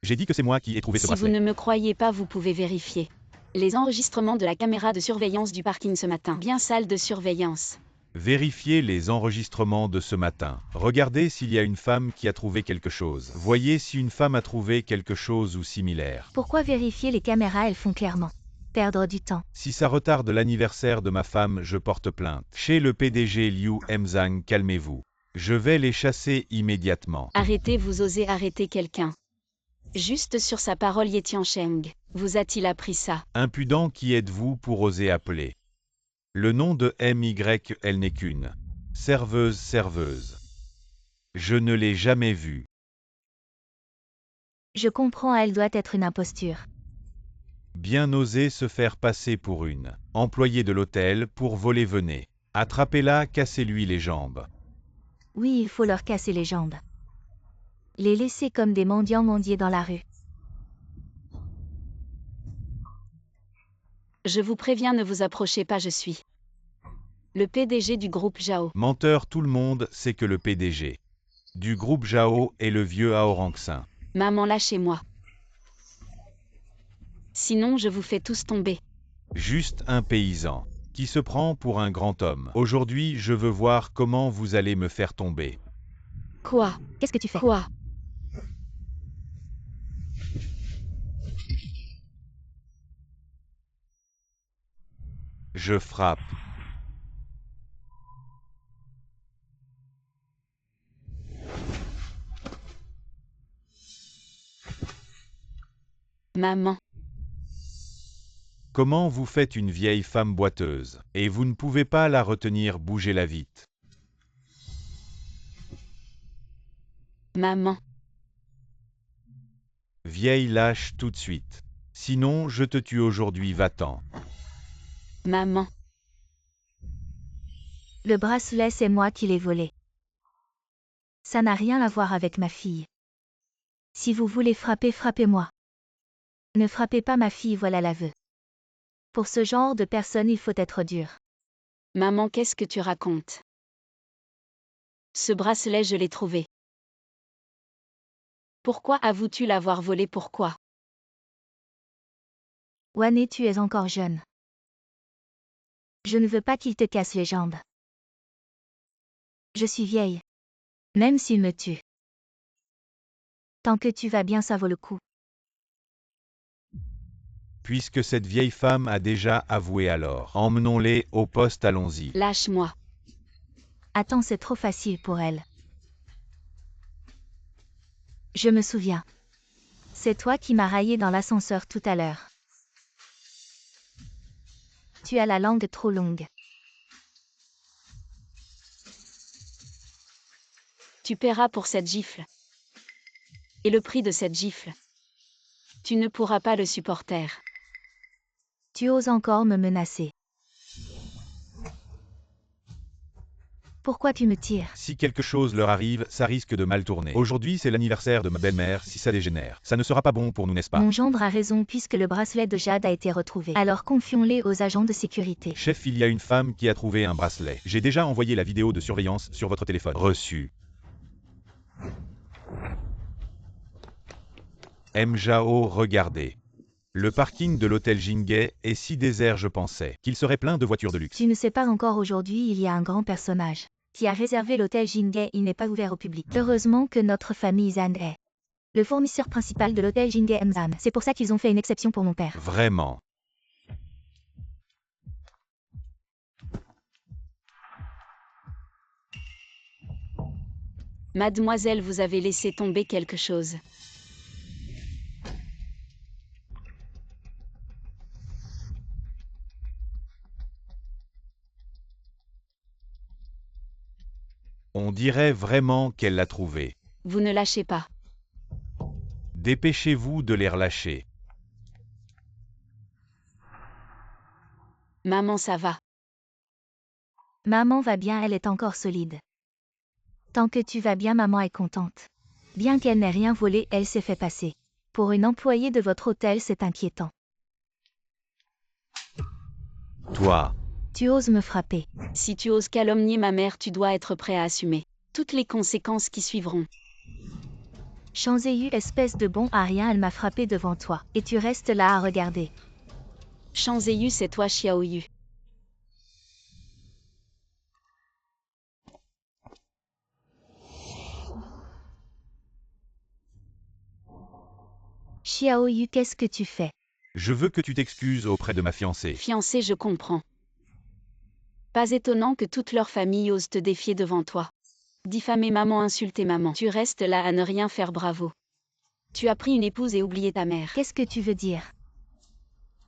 [SPEAKER 3] J'ai dit que c'est moi qui ai trouvé ce
[SPEAKER 4] Si vous
[SPEAKER 3] bracelet.
[SPEAKER 4] ne me croyez pas, vous pouvez vérifier. Les enregistrements de la caméra de surveillance du parking ce matin. Bien salle de surveillance.
[SPEAKER 3] Vérifiez les enregistrements de ce matin. Regardez s'il y a une femme qui a trouvé quelque chose. Voyez si une femme a trouvé quelque chose ou similaire.
[SPEAKER 2] Pourquoi vérifier les caméras? Elles font clairement perdre du temps.
[SPEAKER 3] Si ça retarde l'anniversaire de ma femme, je porte plainte. Chez le PDG Liu Emzang, calmez-vous. Je vais les chasser immédiatement.
[SPEAKER 4] Arrêtez, vous osez arrêter quelqu'un. Juste sur sa parole, Ye Tiancheng. Vous a-t-il appris ça?
[SPEAKER 3] Impudent, qui êtes-vous pour oser appeler? Le nom de MY, elle n'est qu'une serveuse. Je ne l'ai jamais vue.
[SPEAKER 2] Je comprends, elle doit être une imposture.
[SPEAKER 3] Bien oser se faire passer pour une employée de l'hôtel pour voler, venez. Attrapez-la, cassez-lui les jambes.
[SPEAKER 2] Oui, il faut leur casser les jambes. Les laisser comme des mendiants mendier dans la rue.
[SPEAKER 4] Je vous préviens, ne vous approchez pas, je suis le PDG du groupe Zhao.
[SPEAKER 3] Menteur, tout le monde sait que le PDG du groupe Zhao est le vieux Aorangsin.
[SPEAKER 4] Maman, lâchez-moi. Sinon, je vous fais tous tomber.
[SPEAKER 3] Juste un paysan qui se prend pour un grand homme. Aujourd'hui, je veux voir comment vous allez me faire tomber.
[SPEAKER 4] Quoi?
[SPEAKER 2] Qu'est-ce que tu fais?
[SPEAKER 4] Quoi?
[SPEAKER 3] Je frappe.
[SPEAKER 4] Maman.
[SPEAKER 3] Comment vous faites une vieille femme boiteuse, et vous ne pouvez pas la retenir, bougez-la vite.
[SPEAKER 4] Maman.
[SPEAKER 3] Vieille lâche tout de suite. Sinon, je te tue aujourd'hui, va-t'en.
[SPEAKER 4] Maman.
[SPEAKER 2] Le bracelet, c'est moi qui l'ai volé. Ça n'a rien à voir avec ma fille. Si vous voulez frapper, frappez-moi. Ne frappez pas ma fille, voilà l'aveu. Pour ce genre de personne, il faut être dur.
[SPEAKER 4] Maman, qu'est-ce que tu racontes? Ce bracelet, je l'ai trouvé. Pourquoi avoues-tu l'avoir volé? Pourquoi?
[SPEAKER 2] Wané, tu es encore jeune. Je ne veux pas qu'il te casse les jambes. Je suis vieille. Même s'il me tue. Tant que tu vas bien, ça vaut le coup.
[SPEAKER 3] Puisque cette vieille femme a déjà avoué, alors emmenons-les au poste, allons-y.
[SPEAKER 4] Lâche-moi.
[SPEAKER 2] Attends, c'est trop facile pour elle. Je me souviens. C'est toi qui m'as raillé dans l'ascenseur tout à l'heure. Tu as la langue trop longue.
[SPEAKER 4] Tu paieras pour cette gifle. Et le prix de cette gifle, tu ne pourras pas le supporter.
[SPEAKER 2] Tu oses encore me menacer. Pourquoi tu me tires?
[SPEAKER 3] Si quelque chose leur arrive, ça risque de mal tourner. Aujourd'hui, c'est l'anniversaire de ma belle-mère, si ça dégénère, ça ne sera pas bon pour nous, n'est-ce pas?
[SPEAKER 2] Mon gendre a raison puisque le bracelet de Jade a été retrouvé. Alors confions-les aux agents de sécurité.
[SPEAKER 3] Chef, il y a une femme qui a trouvé un bracelet. J'ai déjà envoyé la vidéo de surveillance sur votre téléphone. Reçu. Mjao, regardez. Le parking de l'hôtel Jinghe est si désert, je pensais qu'il serait plein de voitures de luxe.
[SPEAKER 2] Tu ne sais pas encore, aujourd'hui il y a un grand personnage qui a réservé l'hôtel Jinghe, il n'est pas ouvert au public. Heureusement que notre famille Zan est le fournisseur principal de l'hôtel Jinghe Mzam. C'est pour ça qu'ils ont fait une exception pour mon père.
[SPEAKER 3] Vraiment.
[SPEAKER 4] Mademoiselle, vous avez laissé tomber quelque chose.
[SPEAKER 3] On dirait vraiment qu'elle l'a trouvé.
[SPEAKER 4] Vous ne lâchez pas.
[SPEAKER 3] Dépêchez-vous de les relâcher.
[SPEAKER 4] Maman, ça va.
[SPEAKER 2] Maman va bien, elle est encore solide. Tant que tu vas bien, maman est contente. Bien qu'elle n'ait rien volé, elle s'est fait passer. Pour une employée de votre hôtel, c'est inquiétant.
[SPEAKER 3] Toi.
[SPEAKER 2] Tu oses me frapper.
[SPEAKER 4] Si tu oses calomnier ma mère, tu dois être prêt à assumer toutes les conséquences qui suivront.
[SPEAKER 2] Shanzéyu, espèce de bon à rien, elle m'a frappé devant toi. Et tu restes là à regarder.
[SPEAKER 4] Shanzéyu, c'est toi, Xiaoyu.
[SPEAKER 2] Xiao Yu, qu'est-ce que tu fais?
[SPEAKER 3] Je veux que tu t'excuses auprès de ma fiancée.
[SPEAKER 4] Fiancé, je comprends. Pas étonnant que toute leur famille ose te défier devant toi. Diffamer maman, insulter maman. Tu restes là à ne rien faire, bravo. Tu as pris une épouse et oublié ta mère.
[SPEAKER 2] Qu'est-ce que tu veux dire?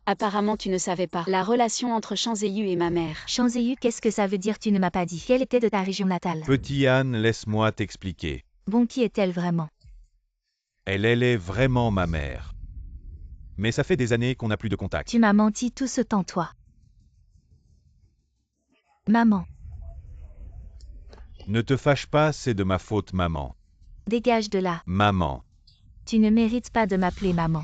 [SPEAKER 4] Apparemment tu ne savais pas. La relation entre Shanzéyu et ma mère.
[SPEAKER 2] Shanzéyu, qu'est-ce que ça veut dire? Tu ne m'as pas dit. Quelle était de ta région natale?
[SPEAKER 3] Petit Anne, laisse-moi t'expliquer.
[SPEAKER 2] Bon, qui est-elle vraiment?
[SPEAKER 3] Elle est vraiment ma mère. Mais ça fait des années qu'on n'a plus de contact.
[SPEAKER 2] Tu m'as menti tout ce temps, toi. Maman,
[SPEAKER 3] Ne te fâche pas, c'est de ma faute, maman.
[SPEAKER 2] dégage de là.
[SPEAKER 3] Maman.
[SPEAKER 2] Tu ne mérites pas de m'appeler maman.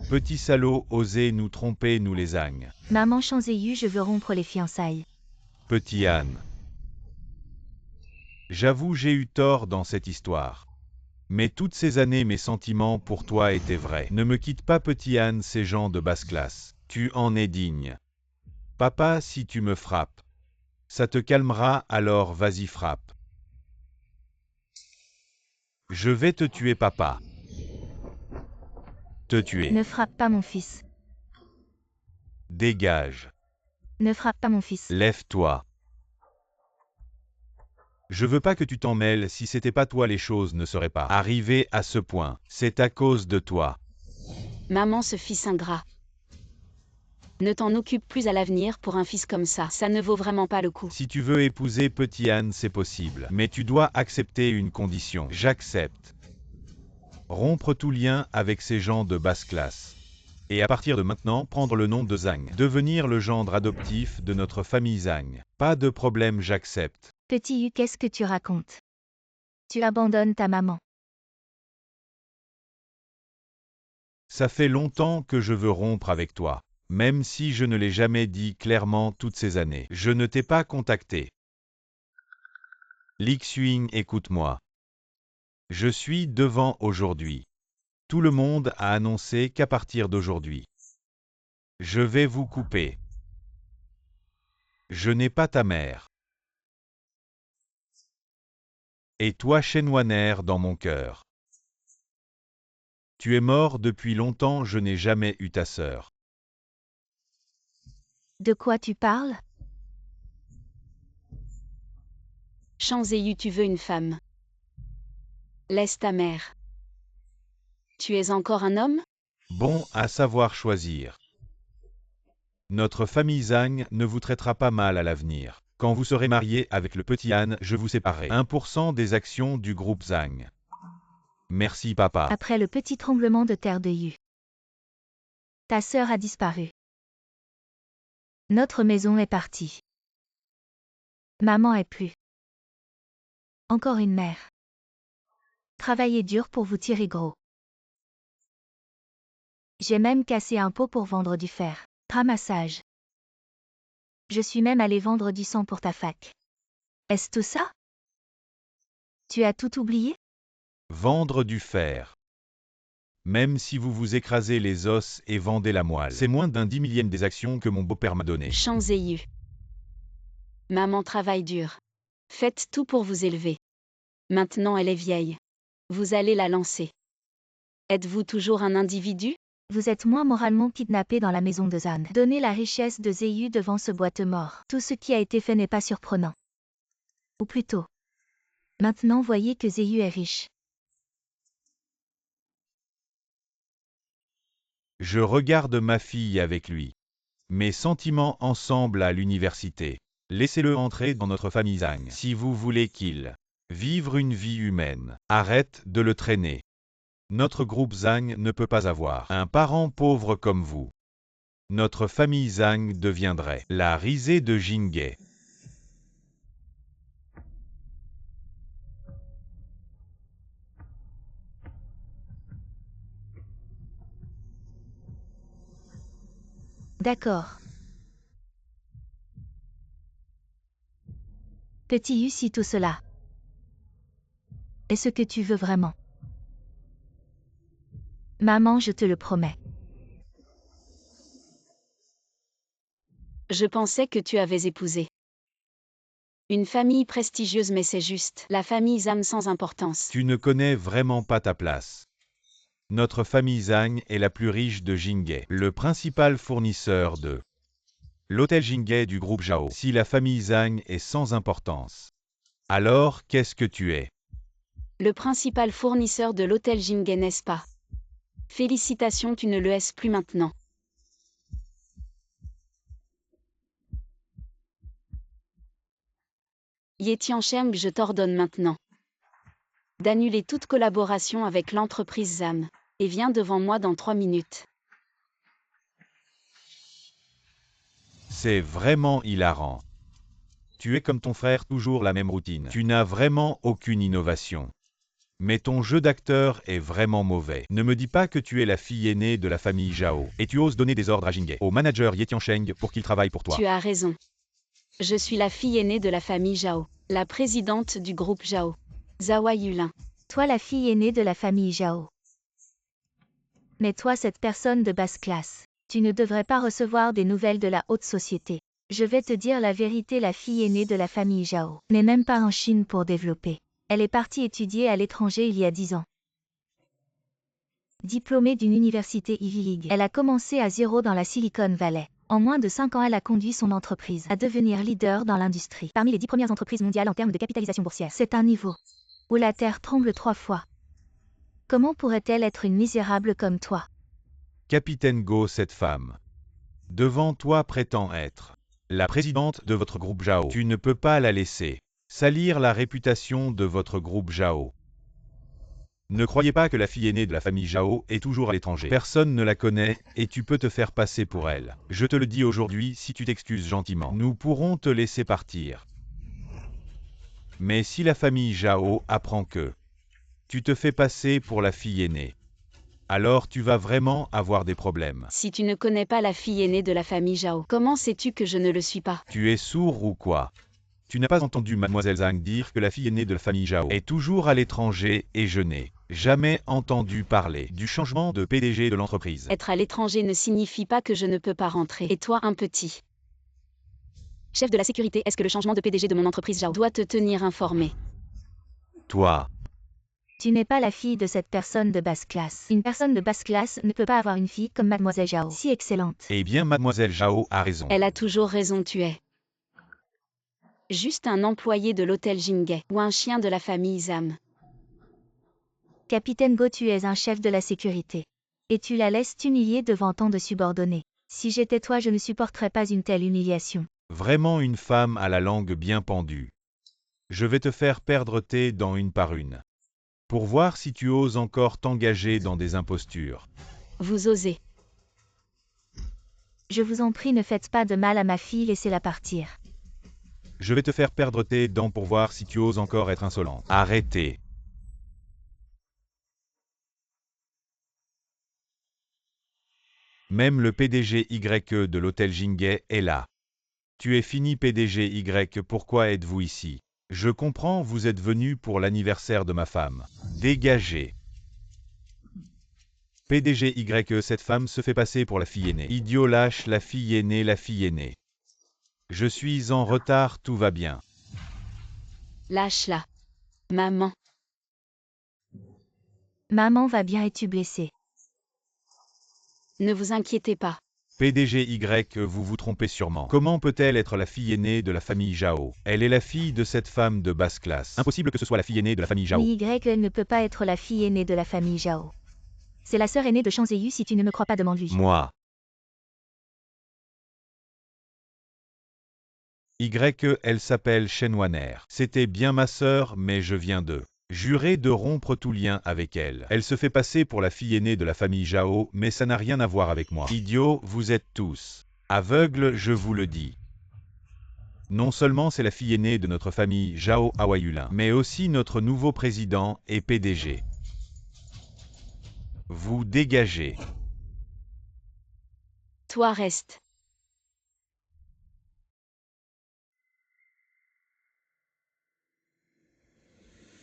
[SPEAKER 3] Petit salaud, osez nous tromper, nous les ânes.
[SPEAKER 2] Maman Shanzéyu, je veux rompre les fiançailles.
[SPEAKER 3] Petit Anne. J'avoue, j'ai eu tort dans cette histoire. Mais toutes ces années, mes sentiments pour toi étaient vrais. Ne me quitte pas, petit Anne, ces gens de basse classe. Tu en es digne. Papa, si tu me frappes, ça te calmera, alors vas-y, frappe. Je vais te tuer, papa. Te tuer.
[SPEAKER 2] Ne frappe pas mon fils.
[SPEAKER 3] Dégage.
[SPEAKER 2] Ne frappe pas mon fils.
[SPEAKER 3] Lève-toi. Je veux pas que tu t'en mêles, si c'était pas toi les choses ne seraient pas arrivées à ce point. C'est à cause de toi.
[SPEAKER 4] Maman, ce fils ingrat. Ne t'en occupe plus à l'avenir pour un fils comme ça ne vaut vraiment pas le coup.
[SPEAKER 3] Si tu veux épouser Petit Anne, c'est possible. Mais tu dois accepter une condition. J'accepte. Rompre tout lien avec ces gens de basse classe. Et à partir de maintenant, prendre le nom de Zhang. Devenir le gendre adoptif de notre famille Zhang. Pas de problème, j'accepte.
[SPEAKER 2] Petit Yu, qu'est-ce que tu racontes? Tu abandonnes ta maman.
[SPEAKER 3] Ça fait longtemps que je veux rompre avec toi. Même si je ne l'ai jamais dit clairement toutes ces années. Je ne t'ai pas contacté. Lixuing, écoute-moi. Je suis devant aujourd'hui. Tout le monde a annoncé qu'à partir d'aujourd'hui, je vais vous couper. Je n'ai pas ta mère. Et toi, Shenwaner, dans mon cœur. Tu es mort depuis longtemps, je n'ai jamais eu ta sœur.
[SPEAKER 2] De quoi tu parles?
[SPEAKER 4] Shanzéyu, tu veux une femme. Laisse ta mère. Tu es encore un homme?
[SPEAKER 3] Bon, à savoir choisir. Notre famille Zhang ne vous traitera pas mal à l'avenir. Quand vous serez marié avec le petit Anne, je vous séparerai 1% des actions du groupe Zhang. Merci, papa.
[SPEAKER 2] Après le petit tremblement de terre de Yu. Ta sœur a disparu. Notre maison est partie. Maman est plus. Encore une mère. Travaillez dur pour vous tirer gros. J'ai même cassé un pot pour vendre du fer. Ramassage. Je suis même allé vendre du sang pour ta fac. Est-ce tout ça? Tu as tout oublié?
[SPEAKER 3] Vendre du fer. Même si vous vous écrasez les os et vendez la moelle, c'est moins d'un 10 millième des actions que mon beau-père m'a donné.
[SPEAKER 4] Shanzéyu. Maman travaille dur. Faites tout pour vous élever. Maintenant elle est vieille. Vous allez la lancer. Êtes-vous toujours un individu?
[SPEAKER 2] Vous êtes moins moralement kidnappé dans la maison de Zan. Donnez la richesse de Zéyu devant ce boiteux mort. Tout ce qui a été fait n'est pas surprenant. Ou plutôt. Maintenant voyez que Zéyu est riche.
[SPEAKER 3] Je regarde ma fille avec lui. Mes sentiments ensemble à l'université. Laissez-le entrer dans notre famille Zhang. Si vous voulez qu'il vive une vie humaine, arrête de le traîner. Notre groupe Zhang ne peut pas avoir un parent pauvre comme vous. Notre famille Zhang deviendrait la risée de Jinghe.
[SPEAKER 2] D'accord. Petit Yu, si tout cela est ce que tu veux vraiment. Maman, je te le promets.
[SPEAKER 4] Je pensais que tu avais épousé une famille prestigieuse, mais c'est juste la famille Zhang sans importance.
[SPEAKER 3] Tu ne connais vraiment pas ta place. Notre famille Zhang est la plus riche de Jinghe, le principal fournisseur de l'hôtel Jinghe du groupe Zhao. Si la famille Zhang est sans importance, alors qu'est-ce que tu es?
[SPEAKER 4] Le principal fournisseur de l'hôtel Jinghe, n'est-ce pas? Félicitations, tu ne le es plus maintenant. Ye Tiancheng, je t'ordonne maintenant d'annuler toute collaboration avec l'entreprise ZAM, et viens devant moi dans 3 minutes.
[SPEAKER 3] C'est vraiment hilarant. Tu es comme ton frère, toujours la même routine. Tu n'as vraiment aucune innovation. Mais ton jeu d'acteur est vraiment mauvais. Ne me dis pas que tu es la fille aînée de la famille Zhao, et tu oses donner des ordres à Jinghe, au manager Ye Tiancheng, pour qu'il travaille pour toi.
[SPEAKER 4] Tu as raison. Je suis la fille aînée de la famille Zhao, la présidente du groupe Zhao. Zawa Yulin.
[SPEAKER 2] Toi la fille aînée de la famille Zhao. Mais toi cette personne de basse classe, tu ne devrais pas recevoir des nouvelles de la haute société. Je vais te dire la vérité, la fille aînée de la famille Zhao n'est même pas en Chine pour développer. Elle est partie étudier à l'étranger il y a 10 ans. Diplômée d'une université Ivy League, elle a commencé à zéro dans la Silicon Valley. En moins de 5 ans, elle a conduit son entreprise à devenir leader dans l'industrie. Parmi les 10 premières entreprises mondiales en termes de capitalisation boursière. C'est un niveau où la terre tremble 3 fois. Comment pourrait-elle être une misérable comme toi?
[SPEAKER 3] Capitaine Go, cette femme devant toi prétend être la présidente de votre groupe Zhao. Tu ne peux pas la laisser salir la réputation de votre groupe Zhao. Ne croyez pas que la fille aînée de la famille Zhao est toujours à l'étranger. Personne ne la connaît, et tu peux te faire passer pour elle. Je te le dis aujourd'hui, si tu t'excuses gentiment, nous pourrons te laisser partir. Mais si la famille Zhao apprend que tu te fais passer pour la fille aînée, alors tu vas vraiment avoir des problèmes.
[SPEAKER 4] Si tu ne connais pas la fille aînée de la famille Zhao, comment sais-tu que je ne le suis pas?
[SPEAKER 3] Tu es sourd ou quoi? Tu n'as pas entendu mademoiselle Zhang dire que la fille aînée de la famille Zhao est toujours à l'étranger, et je n'ai jamais entendu parler du changement de PDG de l'entreprise.
[SPEAKER 4] Être à l'étranger ne signifie pas que je ne peux pas rentrer. Et toi, un petit chef de la sécurité, est-ce que le changement de PDG de mon entreprise Zhao doit te tenir informé?
[SPEAKER 3] Toi,
[SPEAKER 2] Tu n'es pas la fille de cette personne de basse classe. Une personne de basse classe ne peut pas avoir une fille comme mademoiselle Zhao, si excellente.
[SPEAKER 3] eh bien mademoiselle Zhao a raison.
[SPEAKER 4] Elle a toujours raison, tu es juste un employé de l'hôtel Jinghe, ou un chien de la famille Zam.
[SPEAKER 2] Capitaine Go, tu es un chef de la sécurité. Et tu la laisses t'humilier devant tant de subordonnés. Si j'étais toi, je ne supporterais pas une telle humiliation.
[SPEAKER 3] Vraiment une femme à la langue bien pendue. Je vais te faire perdre tes dents une par une, pour voir si tu oses encore t'engager dans des impostures.
[SPEAKER 4] Vous osez.
[SPEAKER 2] Je vous en prie, ne faites pas de mal à ma fille, laissez-la partir.
[SPEAKER 3] Je vais te faire perdre tes dents pour voir si tu oses encore être insolente. Arrêtez. Même le PDG Y de l'hôtel Jinghe est là. Tu es fini PDG Y, pourquoi êtes-vous ici? Je comprends, vous êtes venu pour l'anniversaire de ma femme. Dégagez. PDG Y, cette femme se fait passer pour la fille aînée. Idiot lâche, la fille aînée, la fille aînée. Je suis en retard, tout va bien.
[SPEAKER 4] Lâche-la. Maman.
[SPEAKER 2] Maman va bien, es-tu blessée?
[SPEAKER 4] Ne vous inquiétez pas.
[SPEAKER 3] PDG Y, vous vous trompez sûrement. Comment peut-elle être la fille aînée de la famille Zhao? Elle est la fille de cette femme de basse classe. Impossible que ce soit la fille aînée de la famille Zhao.
[SPEAKER 2] Oui, Y, elle ne peut pas être la fille aînée de la famille Zhao. C'est la sœur aînée de Shang Ziyu, si tu ne me crois pas, demande-lui.
[SPEAKER 3] Moi. Y, elle s'appelle Shen Waner. C'était bien ma sœur, mais je viens de jurer de rompre tout lien avec elle. Elle se fait passer pour la fille aînée de la famille Zhao, mais ça n'a rien à voir avec moi. Idiots, vous êtes tous aveugles, je vous le dis. Non seulement c'est la fille aînée de notre famille Zhao Awayulin, mais aussi notre nouveau président et PDG. Vous dégagez.
[SPEAKER 4] Toi reste.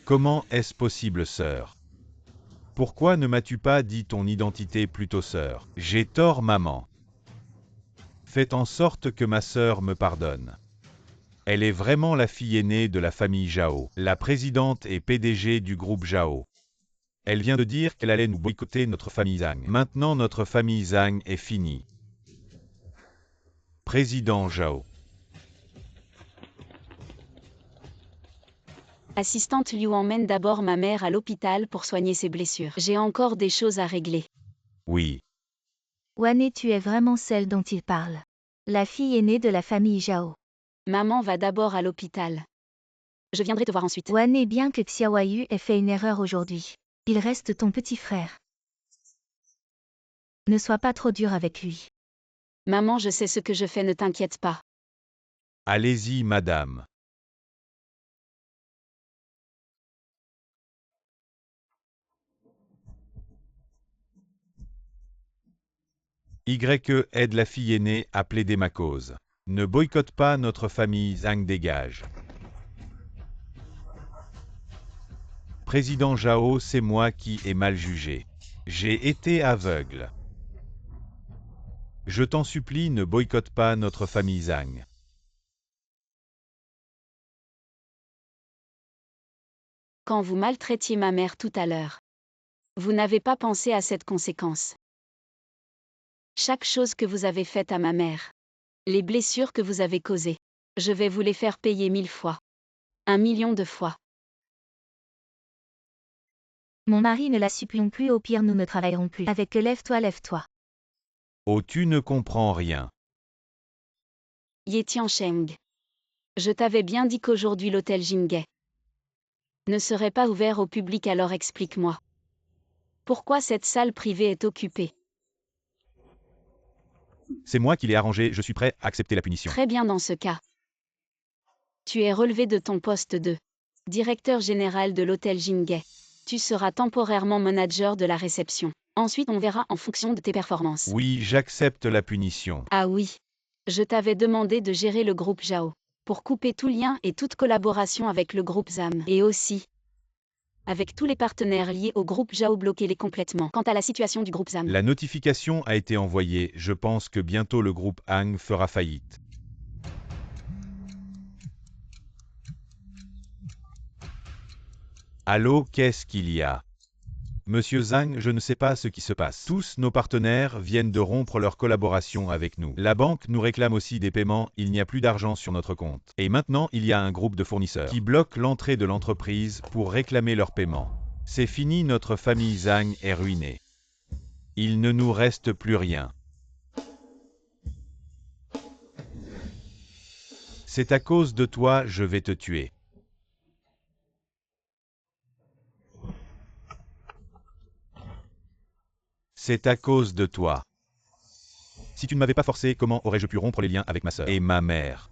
[SPEAKER 3] Comment est-ce possible, sœur? Pourquoi ne m'as-tu pas dit ton identité plus tôt, sœur? J'ai tort, maman. Faites en sorte que ma sœur me pardonne. Elle est vraiment la fille aînée de la famille Zhao, la présidente et PDG du groupe Zhao. Elle vient de dire qu'elle allait nous boycotter notre famille Zhang. Maintenant notre famille Zhang est finie. Président Zhao.
[SPEAKER 4] Assistante Liu emmène d'abord ma mère à l'hôpital pour soigner ses blessures. J'ai encore des choses à régler.
[SPEAKER 3] Oui.
[SPEAKER 2] Wane, tu es vraiment celle dont il parle. La fille aînée de la famille Zhao.
[SPEAKER 4] Maman va d'abord à l'hôpital. Je viendrai te voir ensuite.
[SPEAKER 2] Wane, bien que Xiaoyu ait fait une erreur aujourd'hui, il reste ton petit frère. Ne sois pas trop dur avec lui.
[SPEAKER 4] Maman, je sais ce que je fais, ne t'inquiète pas.
[SPEAKER 3] Allez-y, madame. YE aide la fille aînée à plaider ma cause. Ne boycotte pas notre famille Zhang, dégage. Président Zhao, c'est moi qui ai mal jugé. J'ai été aveugle. Je t'en supplie, ne boycotte pas notre famille Zhang.
[SPEAKER 4] Quand vous maltraitiez ma mère tout à l'heure, vous n'avez pas pensé à cette conséquence. Chaque chose que vous avez faite à ma mère, les blessures que vous avez causées, je vais vous les faire payer 1000 fois. 1 million de fois.
[SPEAKER 2] Mon mari ne la supplions plus, au pire nous ne travaillerons plus. Avec eux, lève-toi, lève-toi.
[SPEAKER 3] Oh, tu ne comprends rien.
[SPEAKER 4] Ye Tiancheng. Je t'avais bien dit qu'aujourd'hui l'hôtel Jinghe ne serait pas ouvert au public, alors explique-moi. Pourquoi cette salle privée est occupée?
[SPEAKER 3] C'est moi qui l'ai arrangé, je suis prêt à accepter la punition.
[SPEAKER 4] Très bien, dans ce cas. Tu es relevé de ton poste de directeur général de l'hôtel Jinghe. Tu seras temporairement manager de la réception. Ensuite, on verra en fonction de tes performances.
[SPEAKER 3] Oui, j'accepte la punition.
[SPEAKER 4] Ah oui. Je t'avais demandé de gérer le groupe Zhao, pour couper tout lien et toute collaboration avec le groupe ZAM. Et aussi, avec tous les partenaires liés au groupe Zhao, bloquez-les complètement. Quant à la situation du groupe ZAM,
[SPEAKER 3] La notification a été envoyée, je pense que bientôt le groupe Hang fera faillite. Allô, qu'est-ce qu'il y a? Monsieur Zhang, je ne sais pas ce qui se passe. Tous nos partenaires viennent de rompre leur collaboration avec nous. La banque nous réclame aussi des paiements, il n'y a plus d'argent sur notre compte. Et maintenant, il y a un groupe de fournisseurs qui bloque l'entrée de l'entreprise pour réclamer leurs paiements. C'est fini, notre famille Zhang est ruinée. Il ne nous reste plus rien. C'est à cause de toi, je vais te tuer. C'est à cause de toi. Si tu ne m'avais pas forcé, comment aurais-je pu rompre les liens avec ma sœur et ma mère?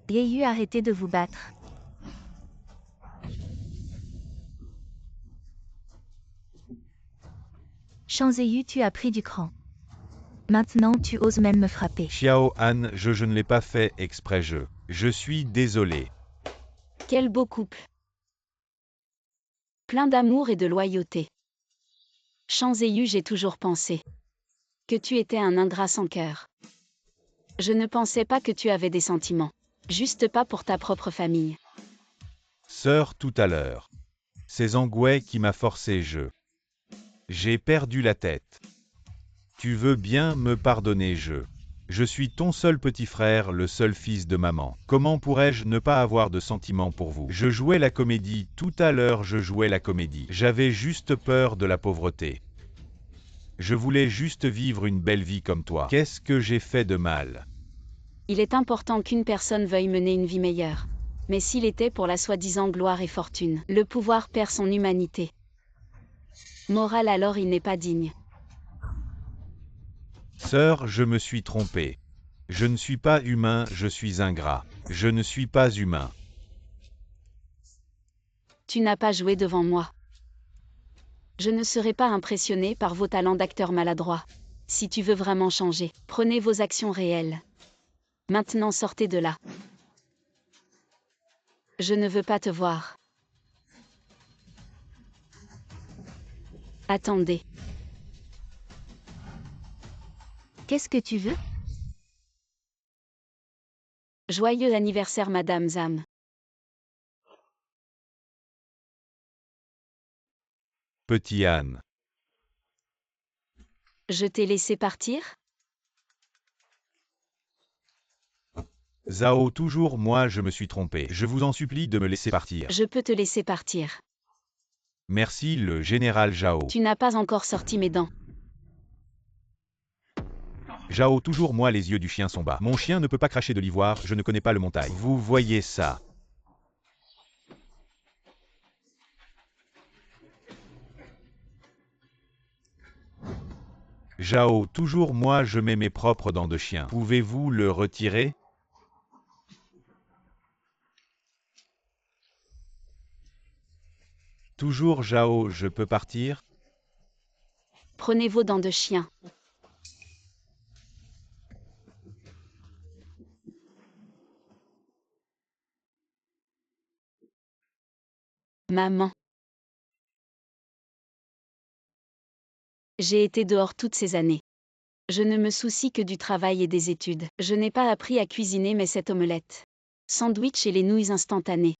[SPEAKER 2] Yeyu, arrêtez de vous battre. Shanzeyu, tu as pris du cran. Maintenant tu oses même me frapper.
[SPEAKER 3] Xiao Han, je ne l'ai pas fait exprès, je suis désolé.
[SPEAKER 4] quel beau couple. Plein d'amour et de loyauté. Shanzeyu, j'ai toujours pensé que tu étais un ingrat sans cœur. Je ne pensais pas que tu avais des sentiments. Juste pas pour ta propre famille.
[SPEAKER 3] Sœur, tout à l'heure. C'est Zhangwei qui m'a forcé, j'ai perdu la tête. Tu veux bien me pardonner, je suis ton seul petit frère, le seul fils de maman. Comment pourrais-je ne pas avoir de sentiments pour vous? Je jouais la comédie, tout à l'heure je jouais la comédie. J'avais juste peur de la pauvreté. Je voulais juste vivre une belle vie comme toi. Qu'est-ce que j'ai fait de mal?
[SPEAKER 4] Il est important qu'une personne veuille mener une vie meilleure. Mais s'il était pour la soi-disant gloire et fortune, le pouvoir perd son humanité. Morale, alors il n'est pas digne.
[SPEAKER 3] Sœur, je me suis trompé. Je ne suis pas humain, je suis ingrat. Je ne suis pas humain.
[SPEAKER 4] Tu n'as pas joué devant moi. Je ne serai pas impressionné par vos talents d'acteur maladroit. Si tu veux vraiment changer, prenez vos actions réelles. Maintenant sortez de là. Je ne veux pas te voir. Attendez.
[SPEAKER 2] Qu'est-ce que tu veux?
[SPEAKER 4] Joyeux anniversaire, Madame Zam.
[SPEAKER 3] Petit âne.
[SPEAKER 4] Je t'ai laissé partir?
[SPEAKER 3] Zhao, toujours moi je me suis trompé. Je vous en supplie de me laisser partir.
[SPEAKER 4] Je peux te laisser partir.
[SPEAKER 3] Merci le général Zhao.
[SPEAKER 4] Tu n'as pas encore sorti mes dents.
[SPEAKER 3] Zhao, toujours moi les yeux du chien sont bas. Mon chien ne peut pas cracher de l'ivoire, je ne connais pas le montagne. Vous voyez ça? Zhao, toujours moi je mets mes propres dents de chien. Pouvez-vous le retirer? Toujours Zhao, je peux partir?
[SPEAKER 4] Prenez vos dents de chien. Maman. J'ai été dehors toutes ces années. Je ne me soucie que du travail et des études. Je n'ai pas appris à cuisiner mais cette omelette. Sandwich et les nouilles instantanées.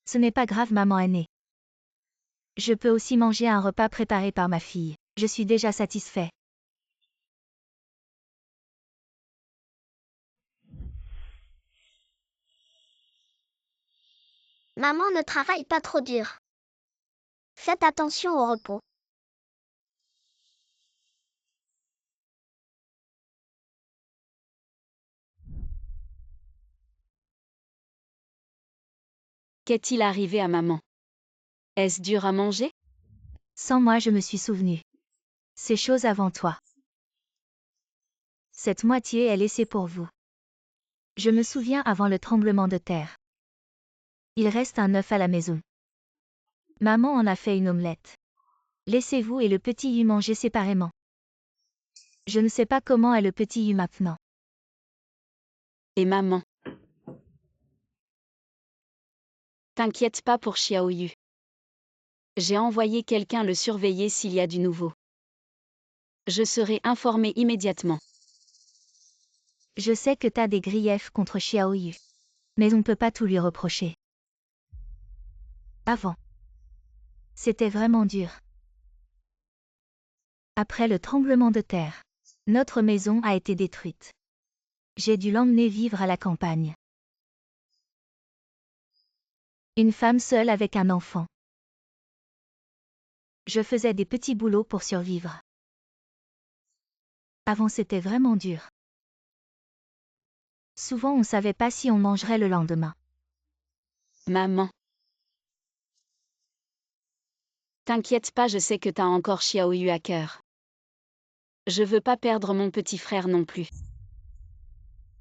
[SPEAKER 2] Ce n'est pas grave, maman aînée. Je peux aussi manger un repas préparé par ma fille. Je suis déjà satisfait.
[SPEAKER 1] Maman ne travaille pas trop dur. Faites attention au repos.
[SPEAKER 4] Qu'est-il arrivé à maman? Est-ce dur à manger?
[SPEAKER 2] Sans moi, je me suis souvenu. Ces choses avant toi. Cette moitié est laissée pour vous. Je me souviens avant le tremblement de terre. Il reste un œuf à la maison. Maman en a fait une omelette. Laissez-vous et le petit Yu manger séparément. Je ne sais pas comment est le petit Yu maintenant.
[SPEAKER 4] Et maman? T'inquiète pas pour Xiaoyu. J'ai envoyé quelqu'un le surveiller s'il y a du nouveau. Je serai informé immédiatement.
[SPEAKER 2] Je sais que t'as des griefs contre Xiaoyu. Mais on ne peut pas tout lui reprocher. Avant. C'était vraiment dur. Après le tremblement de terre, notre maison a été détruite. J'ai dû l'emmener vivre à la campagne. Une femme seule avec un enfant. Je faisais des petits boulots pour survivre. Avant c'était vraiment dur. Souvent on ne savait pas si on mangerait le lendemain.
[SPEAKER 4] Maman. T'inquiète pas, je sais que t'as encore Xiaoyu à cœur. Je veux pas perdre mon petit frère non plus.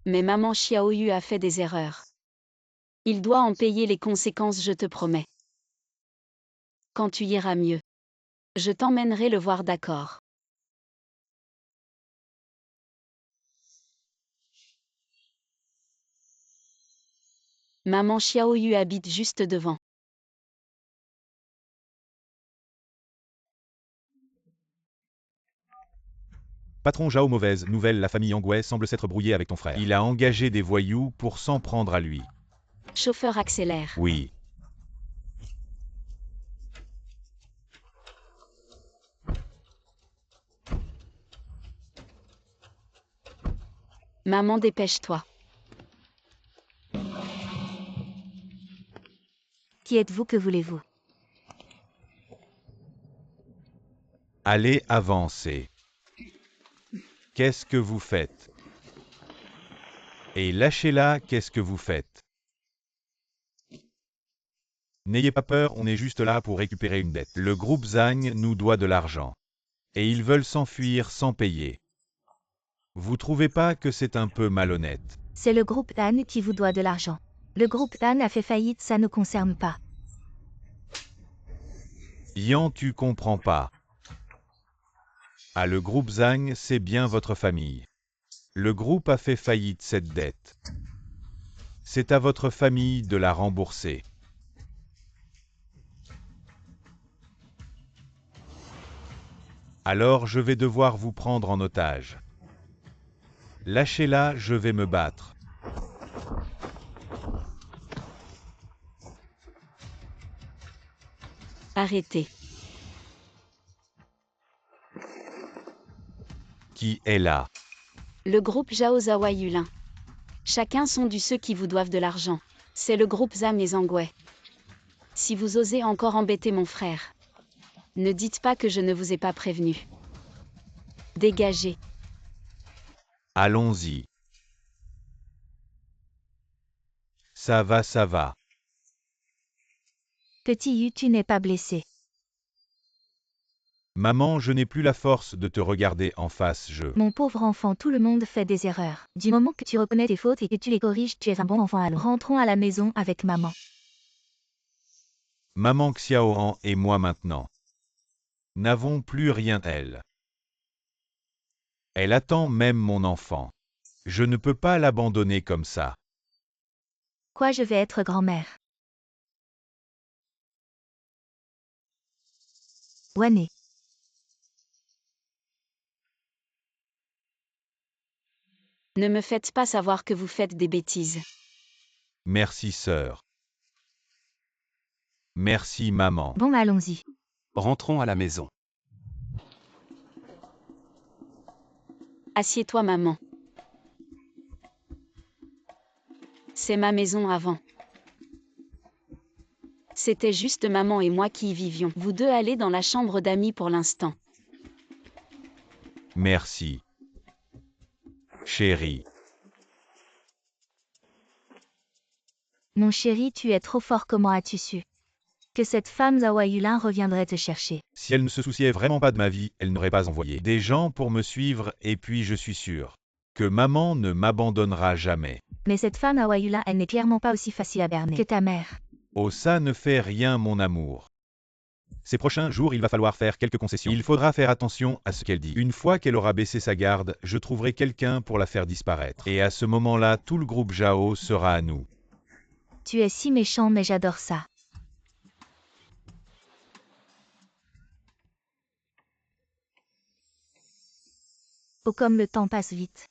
[SPEAKER 4] Mais maman, Xiaoyu a fait des erreurs. Il doit en payer les conséquences, je te promets. Quand tu iras mieux, je t'emmènerai le voir, d'accord? Maman, Xiaoyu habite juste devant.
[SPEAKER 3] Patron Zhao, mauvaise nouvelle, la famille Angway semble s'être brouillée avec ton frère. Il a engagé des voyous pour s'en prendre à lui.
[SPEAKER 4] Chauffeur accélère.
[SPEAKER 3] Oui.
[SPEAKER 4] Maman, dépêche-toi.
[SPEAKER 2] Qui êtes-vous, que voulez-vous?
[SPEAKER 3] Allez, avancez. Qu'est-ce que vous faites? Et lâchez-la, qu'est-ce que vous faites? N'ayez pas peur, on est juste là pour récupérer une dette. Le groupe Zhang nous doit de l'argent. Et ils veulent s'enfuir sans payer. Vous trouvez pas que c'est un peu malhonnête?
[SPEAKER 2] C'est le groupe Dan qui vous doit de l'argent. Le groupe Dan a fait faillite, ça ne concerne pas.
[SPEAKER 3] Yan, tu comprends pas. Ah, le groupe Zhang, c'est bien votre famille. Le groupe a fait faillite, cette dette. C'est à votre famille de la rembourser. Alors je vais devoir vous prendre en otage. Lâchez-la, je vais me battre.
[SPEAKER 4] Arrêtez.
[SPEAKER 3] Qui est là?
[SPEAKER 4] Le groupe Zhao Zawa Yulin. Chacun sont du ceux qui vous doivent de l'argent. C'est le groupe Zam et Zangwei. Si vous osez encore embêter mon frère, ne dites pas que je ne vous ai pas prévenu. Dégagez.
[SPEAKER 3] Allons-y. Ça va, ça va.
[SPEAKER 2] Petit Yu, tu n'es pas blessé.
[SPEAKER 3] Maman, je n'ai plus la force de te regarder en face,
[SPEAKER 2] Mon pauvre enfant, tout le monde fait des erreurs. Du moment que tu reconnais tes fautes et que tu les corriges, tu es un bon enfant. Alors rentrons à la maison avec maman.
[SPEAKER 3] Maman Xiaohan et moi maintenant. N'avons plus rien elle. Elle attend même mon enfant. Je ne peux pas l'abandonner comme ça.
[SPEAKER 2] Quoi, je vais être grand-mère. Wané.
[SPEAKER 4] Ne me faites pas savoir que vous faites des bêtises.
[SPEAKER 3] Merci sœur. Merci maman.
[SPEAKER 2] Bon, allons-y.
[SPEAKER 5] Rentrons à la maison.
[SPEAKER 4] Assieds-toi, maman. C'est ma maison avant. C'était juste maman et moi qui y vivions. Vous deux allez dans la chambre d'amis pour l'instant.
[SPEAKER 3] Merci. Chérie.
[SPEAKER 2] Mon chéri, tu es trop fort, comment as-tu su que cette femme Zawa Yulin reviendrait te chercher?
[SPEAKER 3] Si elle ne se souciait vraiment pas de ma vie, elle n'aurait pas envoyé des gens pour me suivre et puis je suis sûr que maman ne m'abandonnera jamais.
[SPEAKER 2] Mais cette femme Zawa Yulin, elle n'est clairement pas aussi facile à berner que ta mère.
[SPEAKER 3] Oh, ça ne fait rien mon amour. Ces prochains jours, il va falloir faire quelques concessions. Il faudra faire attention à ce qu'elle dit. Une fois qu'elle aura baissé sa garde, je trouverai quelqu'un pour la faire disparaître. Et à ce moment-là, tout le groupe Zhao sera à nous.
[SPEAKER 2] Tu es si méchant, mais j'adore ça. Oh, comme le temps passe vite.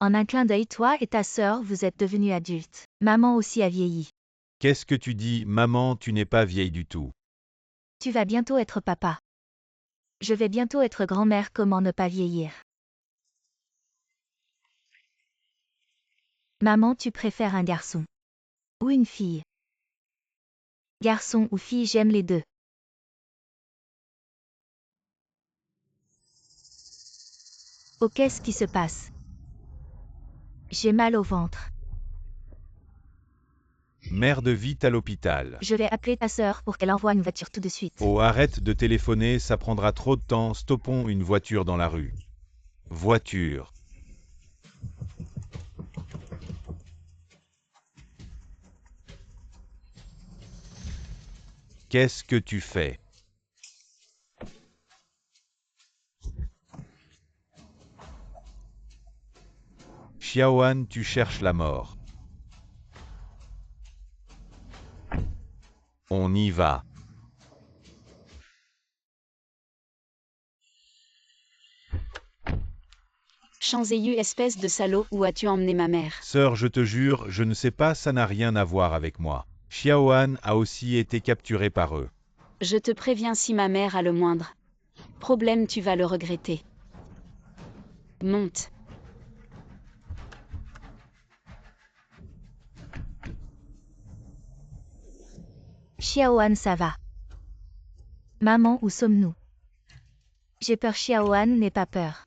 [SPEAKER 2] En un clin d'œil, toi et ta sœur, vous êtes devenus adultes. Maman aussi a vieilli.
[SPEAKER 3] Qu'est-ce que tu dis, maman, tu n'es pas vieille du tout.
[SPEAKER 2] Tu vas bientôt être papa. Je vais bientôt être grand-mère, comment ne pas vieillir? Maman, tu préfères un garçon ou une fille? Garçon ou fille, j'aime les deux. Oh, qu'est-ce qui se passe? J'ai mal au ventre.
[SPEAKER 3] Merde, vite à l'hôpital.
[SPEAKER 2] Je vais appeler ta sœur pour qu'elle envoie une voiture tout de suite.
[SPEAKER 3] Oh, arrête de téléphoner, ça prendra trop de temps, stoppons une voiture dans la rue. Voiture. Qu'est-ce que tu fais? Xiaohan, tu cherches la mort. On y va.
[SPEAKER 4] Shanzeiyu, espèce de salaud, où as-tu emmené ma mère?
[SPEAKER 3] Sœur, je te jure, je ne sais pas, ça n'a rien à voir avec moi. Xiaohan a aussi été capturé par eux.
[SPEAKER 4] Je te préviens, si ma mère a le moindre problème, tu vas le regretter. Monte.
[SPEAKER 2] Xiaohan, ça va. Maman, où sommes-nous? J'ai peur, Xiaohan, n'aie pas peur.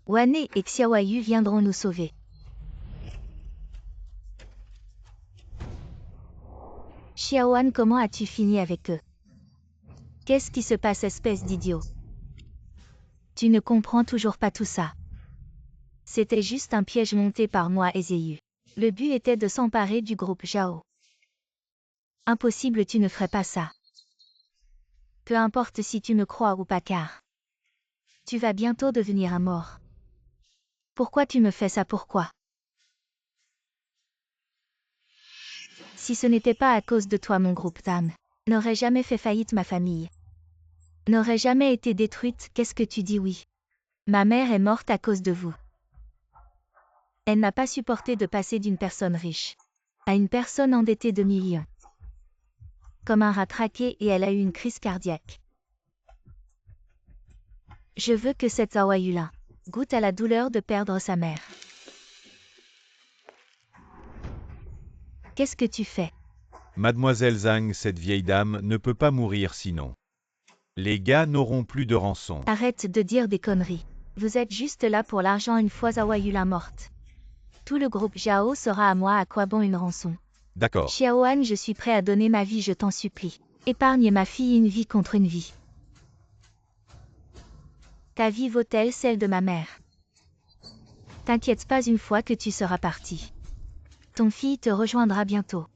[SPEAKER 2] Wané et Xiaoyu viendront nous sauver. Xiaohan, comment as-tu fini avec eux? Qu'est-ce qui se passe, espèce d'idiot? Tu ne comprends toujours pas tout ça. C'était juste un piège monté par moi et Zéyu. Le but était de s'emparer du groupe Zhao. Impossible, tu ne ferais pas ça. Peu importe si tu me crois ou pas, car tu vas bientôt devenir un mort. Pourquoi tu me fais ça, pourquoi? Si ce n'était pas à cause de toi, mon groupe Zam n'aurait jamais fait faillite, ma famille n'aurait jamais été détruite. Qu'est-ce que tu dis? Oui. Ma mère est morte à cause de vous. Elle n'a pas supporté de passer d'une personne riche à une personne endettée de millions. Comme un rat traqué, et elle a eu une crise cardiaque. Je veux que cette Zhao Yulin goûte à la douleur de perdre sa mère. Qu'est-ce que tu fais?
[SPEAKER 3] Mademoiselle Zhang, cette vieille dame ne peut pas mourir sinon. Les gars n'auront plus de rançon.
[SPEAKER 2] Arrête de dire des conneries. Vous êtes juste là pour l'argent une fois Zhao Yulin morte. Tout le groupe Zhao sera à moi, à quoi bon une rançon?
[SPEAKER 3] D'accord.
[SPEAKER 2] Xiaoan, je suis prêt à donner ma vie, je t'en supplie. Épargne ma fille une vie contre une vie. Ta vie vaut-elle celle de ma mère? T'inquiète pas, une fois que tu seras parti, ton fille te rejoindra bientôt.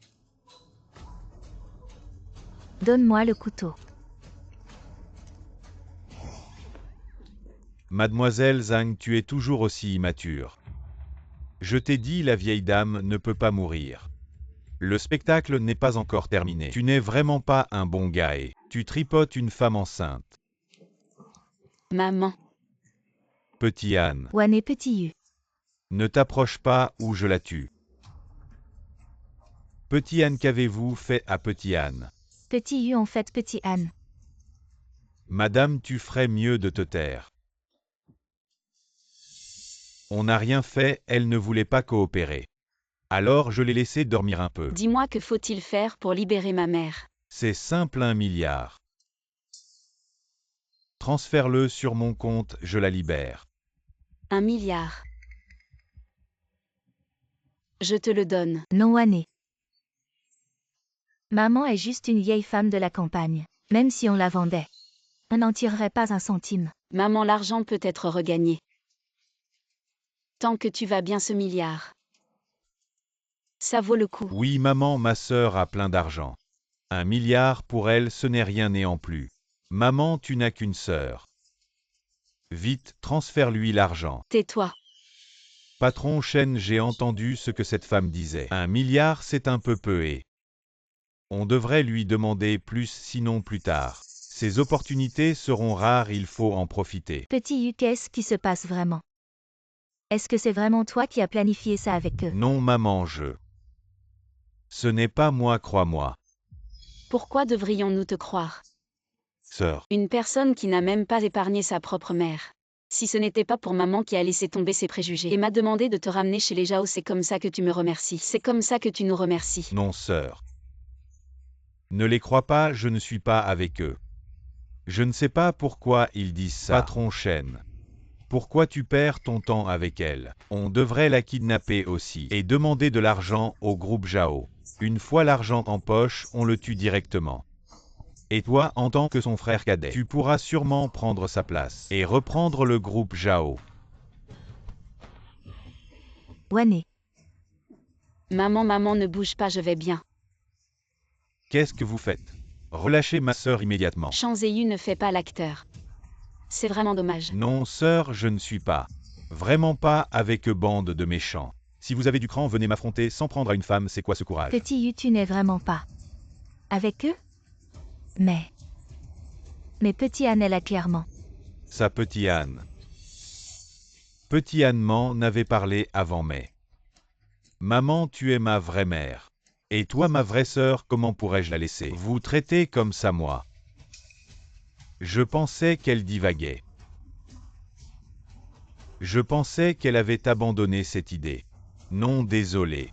[SPEAKER 2] Donne-moi le couteau.
[SPEAKER 3] Mademoiselle Zhang, tu es toujours aussi immature. Je t'ai dit, la vieille dame ne peut pas mourir. Le spectacle n'est pas encore terminé. Tu n'es vraiment pas un bon gars et tu tripotes une femme enceinte.
[SPEAKER 4] Maman.
[SPEAKER 3] Petit Anne,
[SPEAKER 2] Wan et Petit Yu.
[SPEAKER 3] ne t'approche pas ou je la tue. Petit Anne, qu'avez-vous fait à Petit Anne?
[SPEAKER 2] Petit Yu, en fait Petit Anne.
[SPEAKER 3] Madame, tu ferais mieux de te taire. On n'a rien fait, elle ne voulait pas coopérer. Alors je l'ai laissé dormir un peu.
[SPEAKER 4] Dis-moi, que faut-il faire pour libérer ma mère?
[SPEAKER 3] C'est simple, 1 milliard. Transfère-le sur mon compte, je la libère.
[SPEAKER 4] 1 milliard. Je te le donne.
[SPEAKER 2] Non, Wané. Maman est juste une vieille femme de la campagne. Même si on la vendait, on n'en tirerait pas un centime.
[SPEAKER 4] Maman, l'argent peut être regagné. Tant que tu vas bien, ce milliard. Ça vaut le coup.
[SPEAKER 3] Oui maman, ma sœur a plein d'argent. 1 milliard pour elle, ce n'est rien néant plus. Maman, tu n'as qu'une sœur. Vite, transfère-lui l'argent.
[SPEAKER 4] Tais-toi.
[SPEAKER 3] Patron Chen, j'ai entendu ce que cette femme disait. 1 milliard, c'est un peu et on devrait lui demander plus, sinon plus tard. Ces opportunités seront rares, il faut en profiter.
[SPEAKER 2] Petit Yu, qu'est-ce qui se passe vraiment? Est-ce que c'est vraiment toi qui as planifié ça avec eux?
[SPEAKER 3] Non maman, ce n'est pas moi, crois-moi.
[SPEAKER 4] Pourquoi devrions-nous te croire?
[SPEAKER 3] Sœur,
[SPEAKER 4] Une personne qui n'a même pas épargné sa propre mère. Si ce n'était pas pour maman qui a laissé tomber ses préjugés et m'a demandé de te ramener chez les Zhao, c'est comme ça que tu me remercies. C'est comme ça que tu nous remercies.
[SPEAKER 3] non sœur. Ne les crois pas, je ne suis pas avec eux. Je ne sais pas pourquoi ils disent ça. Patron Chen. Pourquoi tu perds ton temps avec elle? On devrait la kidnapper aussi et demander de l'argent au groupe Zhao. Une fois l'argent en poche, on le tue directement. Et toi, en tant que son frère cadet, tu pourras sûrement prendre sa place et reprendre le groupe Zhao.
[SPEAKER 2] Wané.
[SPEAKER 4] Maman, maman, ne bouge pas, je vais bien.
[SPEAKER 3] Qu'est-ce que vous faites? Relâchez ma sœur immédiatement.
[SPEAKER 4] Chang Ziyu ne fait pas l'acteur. C'est vraiment dommage.
[SPEAKER 3] Non, sœur, je ne suis pas. Vraiment pas avec eux, bande de méchants. Si vous avez du cran, venez m'affronter sans prendre à une femme, c'est quoi ce courage?
[SPEAKER 2] Petit Yu, tu n'es vraiment pas avec eux? Mais Petit Anne est là clairement.
[SPEAKER 3] Ça, Petit Anne. Petit Anne m'en avait parlé avant, mais maman, tu es ma vraie mère. Et toi, ma vraie sœur, comment pourrais-je la laisser vous traiter comme ça, moi? Je pensais qu'elle divaguait. Je pensais qu'elle avait abandonné cette idée. Non, désolé.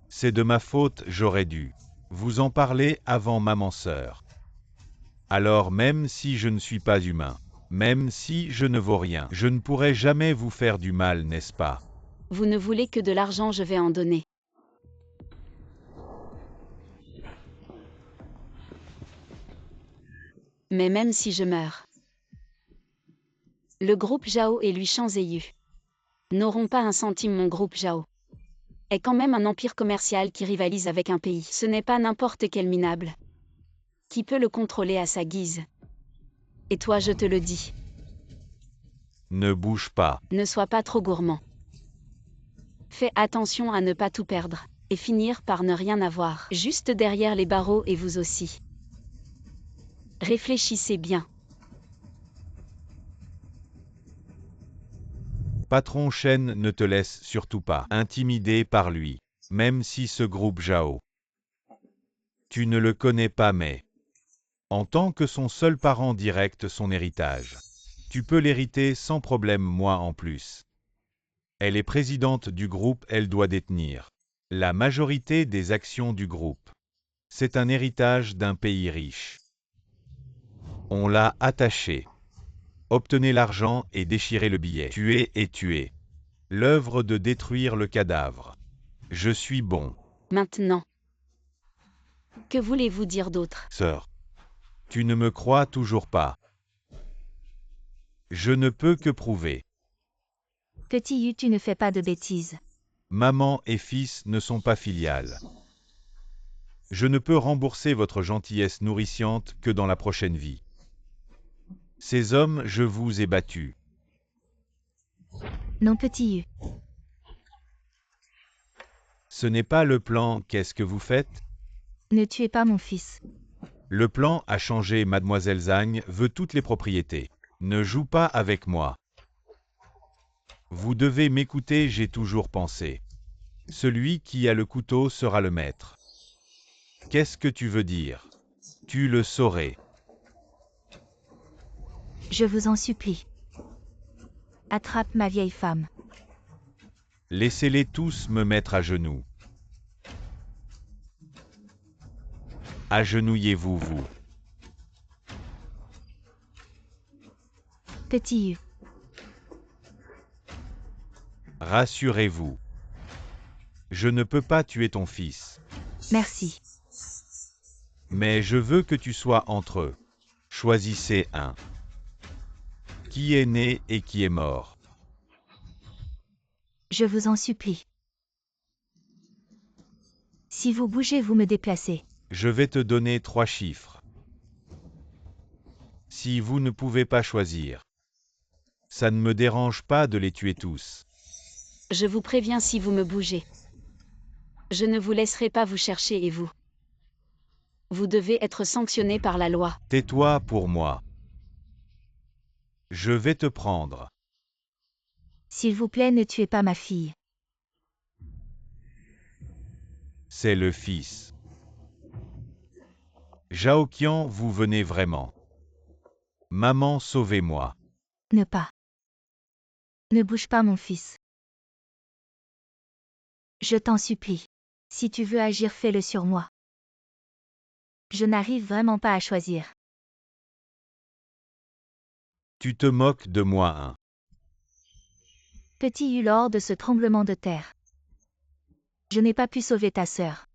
[SPEAKER 3] C'est de ma faute, j'aurais dû vous en parler avant, maman sœur. Alors même si je ne suis pas humain, même si je ne vaux rien, je ne pourrai jamais vous faire du mal, n'est-ce pas?
[SPEAKER 4] Vous ne voulez que de l'argent, je vais en donner. Mais même si je meurs, le groupe Zhao et lui Chang Ziyu n'auront pas un centime. Mon groupe Zhao est quand même un empire commercial qui rivalise avec un pays. Ce n'est pas n'importe quel minable qui peut le contrôler à sa guise. Et toi, je te le dis,
[SPEAKER 3] Ne bouge pas.
[SPEAKER 4] ne sois pas trop gourmand. Fais attention à ne pas tout perdre et finir par ne rien avoir juste derrière les barreaux, et vous aussi. Réfléchissez bien.
[SPEAKER 3] Patron Chen, ne te laisse surtout pas intimider par lui, même si ce groupe Zhao. Tu ne le connais pas, mais En tant que son seul parent direct son héritage. Tu peux l'hériter sans problème, moi en plus. Elle est présidente du groupe, elle doit détenir la majorité des actions du groupe. C'est un héritage d'un pays riche. On l'a attachée. Obtenez l'argent et déchirez le billet. Tuez et tuez. L'œuvre de détruire le cadavre. Je suis bon.
[SPEAKER 4] Maintenant. Que voulez-vous dire d'autre?
[SPEAKER 3] Sœur. Tu ne me crois toujours pas. Je ne peux que prouver.
[SPEAKER 2] Petit U, tu ne fais pas de bêtises.
[SPEAKER 3] Maman et fils ne sont pas filiales. Je ne peux rembourser votre gentillesse nourriciante que dans la prochaine vie. Ces hommes, je vous ai battus.
[SPEAKER 2] Non, petit U.
[SPEAKER 3] Ce n'est pas le plan, qu'est-ce que vous faites?
[SPEAKER 2] Ne tuez pas mon fils.
[SPEAKER 3] Le plan a changé, mademoiselle Zagne veut toutes les propriétés. Ne joue pas avec moi. Vous devez m'écouter, j'ai toujours pensé. Celui qui a le couteau sera le maître. Qu'est-ce que tu veux dire? Tu le saurais.
[SPEAKER 2] Je vous en supplie. Attrape ma vieille femme.
[SPEAKER 3] Laissez-les tous me mettre à genoux. Agenouillez-vous, vous.
[SPEAKER 2] Petit U.
[SPEAKER 3] Rassurez-vous. Je ne peux pas tuer ton fils.
[SPEAKER 2] Merci.
[SPEAKER 3] Mais je veux que tu sois entre eux. Choisissez un. Qui est né et qui est mort?
[SPEAKER 2] Je vous en supplie. Si vous bougez, vous me déplacez.
[SPEAKER 3] Je vais te donner 3 chiffres. Si vous ne pouvez pas choisir, ça ne me dérange pas de les tuer tous.
[SPEAKER 4] Je vous préviens si vous me bougez. Je ne vous laisserai pas vous chercher et vous. Vous devez être sanctionné par la loi.
[SPEAKER 3] Tais-toi pour moi. Je vais te prendre.
[SPEAKER 2] S'il vous plaît, ne tuez pas ma fille.
[SPEAKER 3] C'est le fils. Zhaoqian, vous venez vraiment. Maman, sauvez-moi.
[SPEAKER 2] Ne pas. Ne bouge pas mon fils. Je t'en supplie. Si tu veux agir, fais-le sur moi. Je n'arrive vraiment pas à choisir.
[SPEAKER 3] Tu te moques de moi, hein?
[SPEAKER 2] Petit U, lors de ce tremblement de terre. Je n'ai pas pu sauver ta sœur.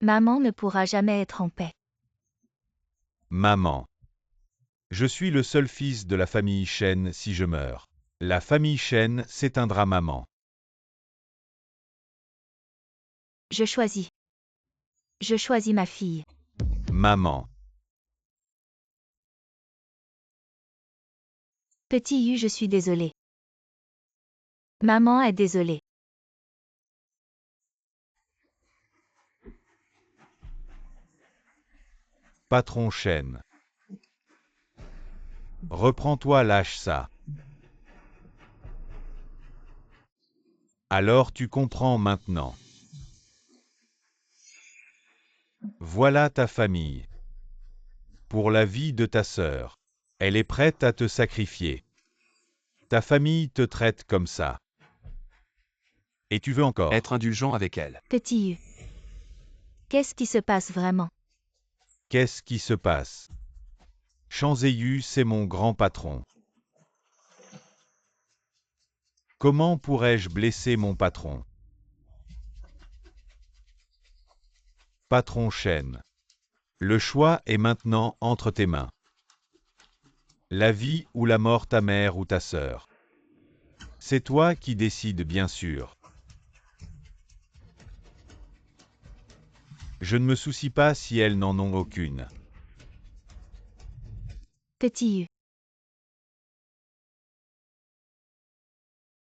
[SPEAKER 2] Maman ne pourra jamais être en paix.
[SPEAKER 3] Maman. Je suis le seul fils de la famille Shen si je meurs. La famille Shen s'éteindra, maman.
[SPEAKER 2] Je choisis. Je choisis ma fille.
[SPEAKER 3] Maman.
[SPEAKER 2] Petit U, je suis désolée. Maman est désolée.
[SPEAKER 3] Patron Shen. Reprends-toi, lâche ça. Alors tu comprends maintenant. Voilà ta famille. Pour la vie de ta sœur. Elle est prête à te sacrifier. Ta famille te traite comme ça. Et tu veux encore?
[SPEAKER 5] Être indulgent avec elle.
[SPEAKER 2] Petit U. Qu'est-ce qui se passe vraiment?
[SPEAKER 3] Qu'est-ce qui se passe? Shanzeiyu, c'est mon grand patron. Comment pourrais-je blesser mon patron? Patron Shen. Le choix est maintenant entre tes mains. La vie ou la mort, ta mère ou ta sœur. C'est toi qui décides, bien sûr. Je ne me soucie pas si elles n'en ont aucune.
[SPEAKER 2] Petit U.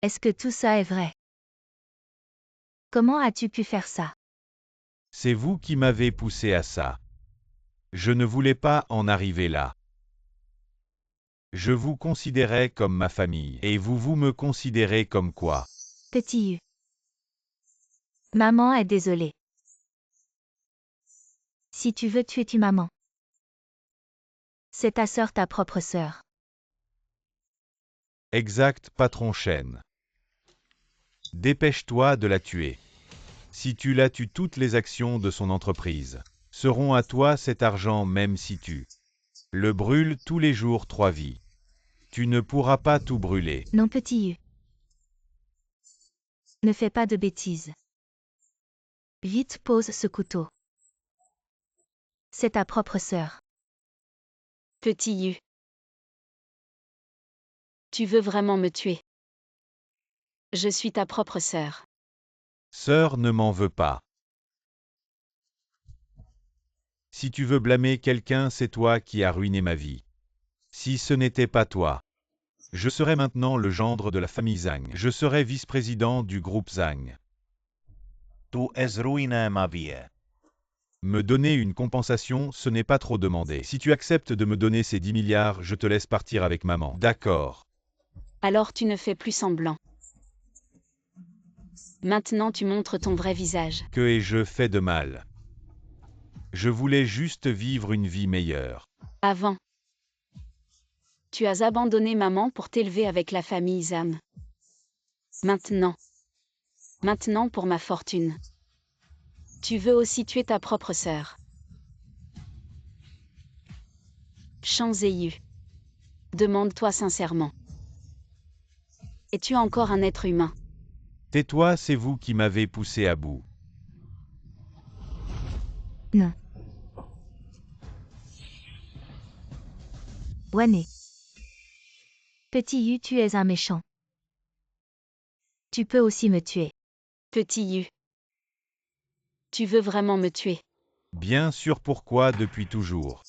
[SPEAKER 2] Est-ce que tout ça est vrai? Comment as-tu pu faire ça?
[SPEAKER 3] C'est vous qui m'avez poussé à ça. Je ne voulais pas en arriver là. Je vous considérais comme ma famille. Et vous me considérez comme quoi?
[SPEAKER 2] Petit U. Maman est désolée. Si tu veux tuer, tu maman. C'est ta sœur, ta propre sœur.
[SPEAKER 3] Exact, patron Chen. Dépêche-toi de la tuer. Si tu la tues, toutes les actions de son entreprise seront à toi, cet argent, même si tu le brûles tous les jours 3 vies. Tu ne pourras pas tout brûler.
[SPEAKER 2] Non, petit Yu. Ne fais pas de bêtises. Vite, pose ce couteau. C'est ta propre sœur.
[SPEAKER 4] Petit Yu. Tu veux vraiment me tuer? Je suis ta propre sœur.
[SPEAKER 3] Sœur, ne m'en veux pas. Si tu veux blâmer quelqu'un, c'est toi qui as ruiné ma vie. Si ce n'était pas toi, je serais maintenant le gendre de la famille Zhang. Je serais vice-président du groupe Zhang.
[SPEAKER 6] Tu es ruiné ma vie.
[SPEAKER 3] Me donner une compensation, ce n'est pas trop demandé. Si tu acceptes de me donner ces 10 milliards, je te laisse partir avec maman. D'accord.
[SPEAKER 4] Alors tu ne fais plus semblant. Maintenant tu montres ton vrai visage.
[SPEAKER 3] Que ai-je fait de mal? Je voulais juste vivre une vie meilleure.
[SPEAKER 4] Avant. Tu as abandonné maman pour t'élever avec la famille Zhang. Maintenant. Maintenant pour ma fortune. Tu veux aussi tuer ta propre sœur. Shang Ziyu. Demande-toi sincèrement. Es-tu encore un être humain?
[SPEAKER 3] Tais-toi, c'est vous qui m'avez poussé à bout.
[SPEAKER 2] Non. Wane. Petit Yu, tu es un méchant. Tu peux aussi me tuer.
[SPEAKER 4] Petit Yu. Tu veux vraiment me tuer?
[SPEAKER 3] Bien sûr, pourquoi depuis toujours?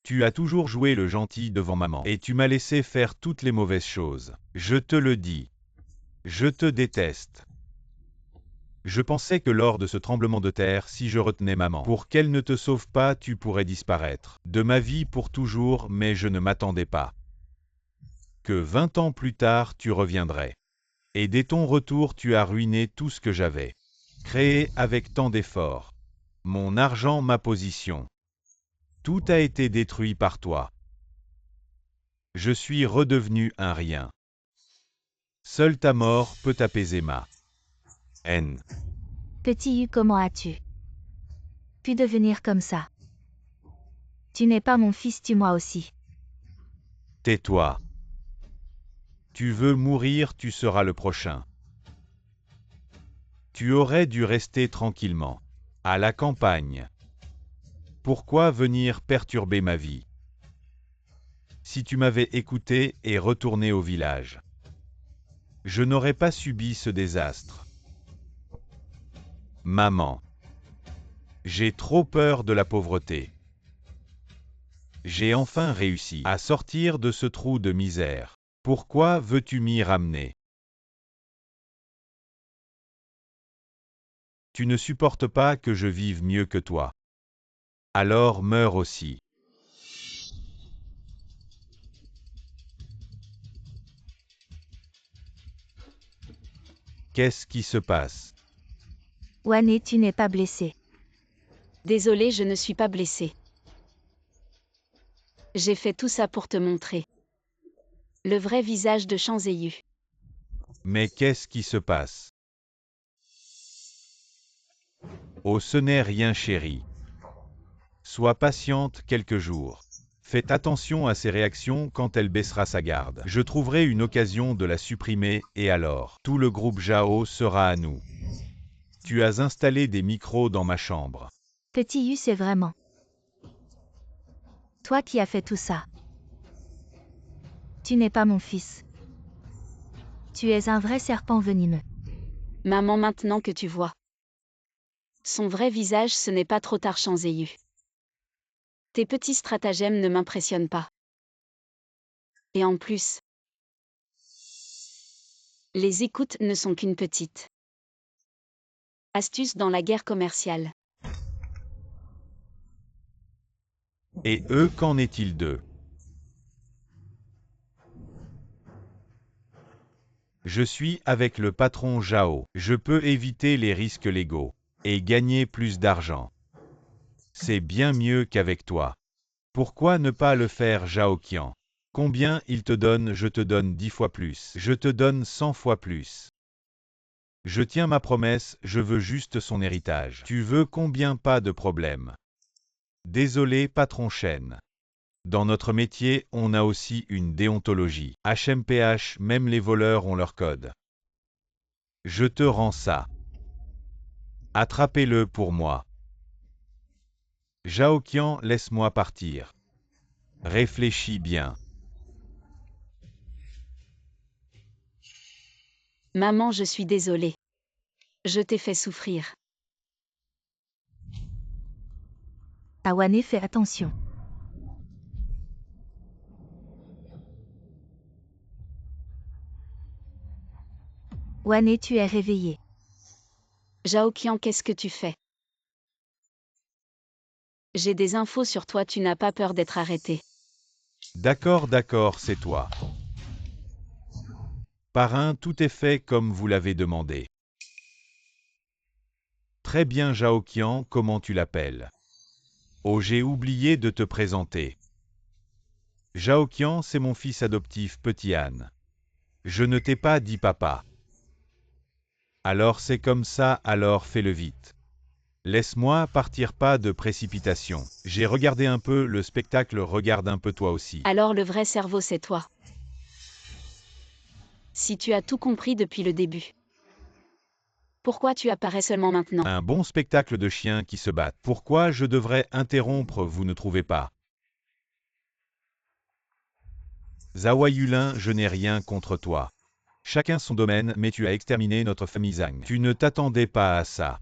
[SPEAKER 3] Tu as toujours joué le gentil devant maman et tu m'as laissé faire toutes les mauvaises choses. Je te le dis. Je te déteste. Je pensais que lors de ce tremblement de terre, si je retenais maman pour qu'elle ne te sauve pas, tu pourrais disparaître de ma vie pour toujours, mais je ne m'attendais pas que 20 ans plus tard, tu reviendrais. Et dès ton retour, tu as ruiné tout ce que j'avais créé avec tant d'efforts. Mon argent, ma position. Tout a été détruit par toi. Je suis redevenu un rien. Seule ta mort peut apaiser ma haine.
[SPEAKER 2] Petit Yu, comment as-tu pu devenir comme ça? Tu n'es pas mon fils, tue-moi aussi.
[SPEAKER 3] Tais-toi. Tu veux mourir, tu seras le prochain. Tu aurais dû rester tranquillement à la campagne. Pourquoi venir perturber ma vie? Si tu m'avais écouté et retourné au village, je n'aurais pas subi ce désastre. Maman, j'ai trop peur de la pauvreté. J'ai enfin réussi à sortir de ce trou de misère. Pourquoi veux-tu m'y ramener? Tu ne supportes pas que je vive mieux que toi. Alors meurs aussi. Qu'est-ce qui se passe?
[SPEAKER 2] Wane, tu n'es pas blessé.
[SPEAKER 4] Désolé, je ne suis pas blessé. J'ai fait tout ça pour te montrer le vrai visage de Shang Ziyu.
[SPEAKER 3] Mais qu'est-ce qui se passe? Oh, ce n'est rien, chérie. Sois patiente quelques jours. Faites attention à ses réactions quand elle baissera sa garde. Je trouverai une occasion de la supprimer et alors, tout le groupe Zhao sera à nous. Tu as installé des micros dans ma chambre.
[SPEAKER 2] Petit Yu, c'est vraiment toi qui as fait tout ça. Tu n'es pas mon fils. Tu es un vrai serpent venimeux.
[SPEAKER 4] Maman, maintenant que tu vois son vrai visage, ce n'est pas trop tard, Shang Ziyu. Tes petits stratagèmes ne m'impressionnent pas. Et en plus, les écoutes ne sont qu'une petite astuce dans la guerre commerciale.
[SPEAKER 3] Et eux, qu'en est-il d'eux? Je suis avec le patron Zhao. Je peux éviter les risques légaux et gagner plus d'argent. C'est bien mieux qu'avec toi. Pourquoi ne pas le faire, Zhaoqian? Combien il te donne? Je te donne 10 fois plus. Je te donne 100 fois plus. Je tiens ma promesse, je veux juste son héritage. Tu veux combien? Pas de problème. Désolé, patron Shen. Dans notre métier, on a aussi une déontologie. HMPH, même les voleurs ont leur code. Je te rends ça. Attrapez-le pour moi. Zhaoqian, laisse-moi partir. Réfléchis bien.
[SPEAKER 4] Maman, je suis désolée. Je t'ai fait souffrir.
[SPEAKER 2] Tawane, fais attention. Wane, tu es réveillé.
[SPEAKER 4] Zhaoqian, qu'est-ce que tu fais? J'ai des infos sur toi, tu n'as pas peur d'être arrêté.
[SPEAKER 3] D'accord, d'accord, c'est toi. Parrain, tout est fait comme vous l'avez demandé. Très bien, Zhaoqian, comment tu l'appelles? Oh, j'ai oublié de te présenter. Zhaoqian, c'est mon fils adoptif, Petit Han. Je ne t'ai pas dit papa. Alors c'est comme ça, alors fais-le vite. Laisse-moi partir, pas de précipitation. J'ai regardé un peu le spectacle, regarde un peu toi aussi.
[SPEAKER 4] Alors le vrai cerveau, c'est toi. Si tu as tout compris depuis le début. Pourquoi tu apparais seulement maintenant?
[SPEAKER 3] Un bon spectacle de chiens qui se battent. Pourquoi je devrais interrompre, vous ne trouvez pas? Zhao Yulin, je n'ai rien contre toi. Chacun son domaine, mais tu as exterminé notre famille Zhang. Tu ne t'attendais pas à ça.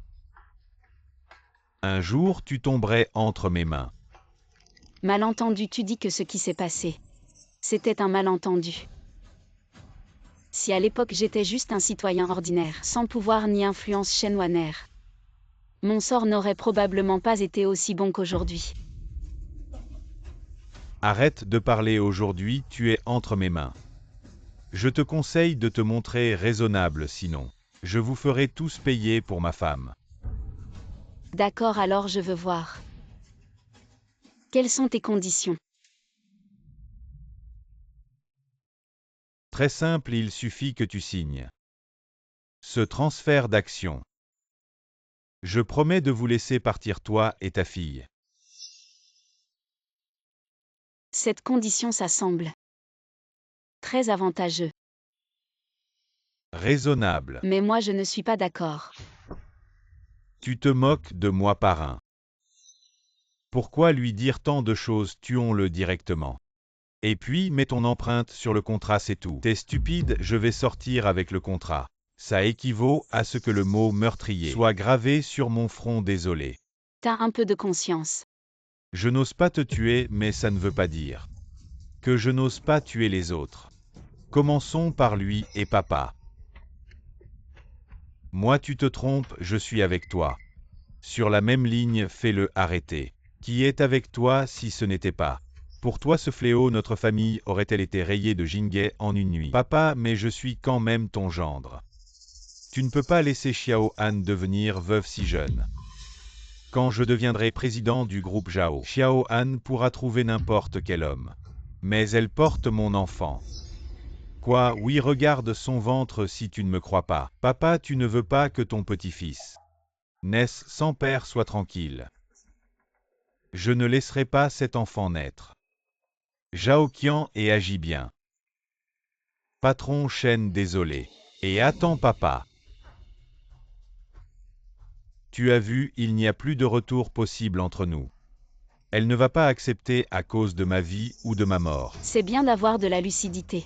[SPEAKER 3] Un jour, tu tomberais entre mes mains.
[SPEAKER 4] Malentendu, tu dis que ce qui s'est passé. C'était un malentendu. Si à l'époque j'étais juste un citoyen ordinaire, sans pouvoir ni influence chanoinaire, mon sort n'aurait probablement pas été aussi bon qu'aujourd'hui.
[SPEAKER 3] Arrête de parler aujourd'hui, tu es entre mes mains. Je te conseille de te montrer raisonnable, sinon, je vous ferai tous payer pour ma femme.
[SPEAKER 4] D'accord, alors je veux voir. Quelles sont tes conditions?
[SPEAKER 3] Très simple, il suffit que tu signes ce transfert d'action. Je promets de vous laisser partir toi et ta fille.
[SPEAKER 4] Cette condition, ça semble très avantageux.
[SPEAKER 3] Raisonnable.
[SPEAKER 4] Mais moi je ne suis pas d'accord.
[SPEAKER 3] Tu te moques de moi, parrain. Pourquoi lui dire tant de choses? Tuons-le directement. Et puis, mets ton empreinte sur le contrat, c'est tout. T'es stupide, je vais sortir avec le contrat. Ça équivaut à ce que le mot meurtrier soit gravé sur mon front, désolé.
[SPEAKER 4] T'as un peu de conscience.
[SPEAKER 3] Je n'ose pas te tuer, mais ça ne veut pas dire que je n'ose pas tuer les autres. Commençons par lui et papa. Moi, tu te trompes, je suis avec toi. Sur la même ligne, fais-le arrêter. Qui est avec toi si ce n'était pas? Pour toi, ce fléau, notre famille aurait-elle été rayée de Jinghe en une nuit? Papa, mais je suis quand même ton gendre. Tu ne peux pas laisser Xiao Han devenir veuve si jeune. Quand je deviendrai président du groupe Zhao, Xiao Han pourra trouver n'importe quel homme. Mais elle porte mon enfant. Quoi? Oui, regarde son ventre si tu ne me crois pas. Papa, tu ne veux pas que ton petit-fils naisse sans père, sois tranquille. Je ne laisserai pas cet enfant naître. Zhaoqian et agis bien. Patron Shen, désolé. Et attends, papa. Tu as vu, il n'y a plus de retour possible entre nous. Elle ne va pas accepter à cause de ma vie ou de ma mort.
[SPEAKER 4] C'est bien d'avoir de la lucidité.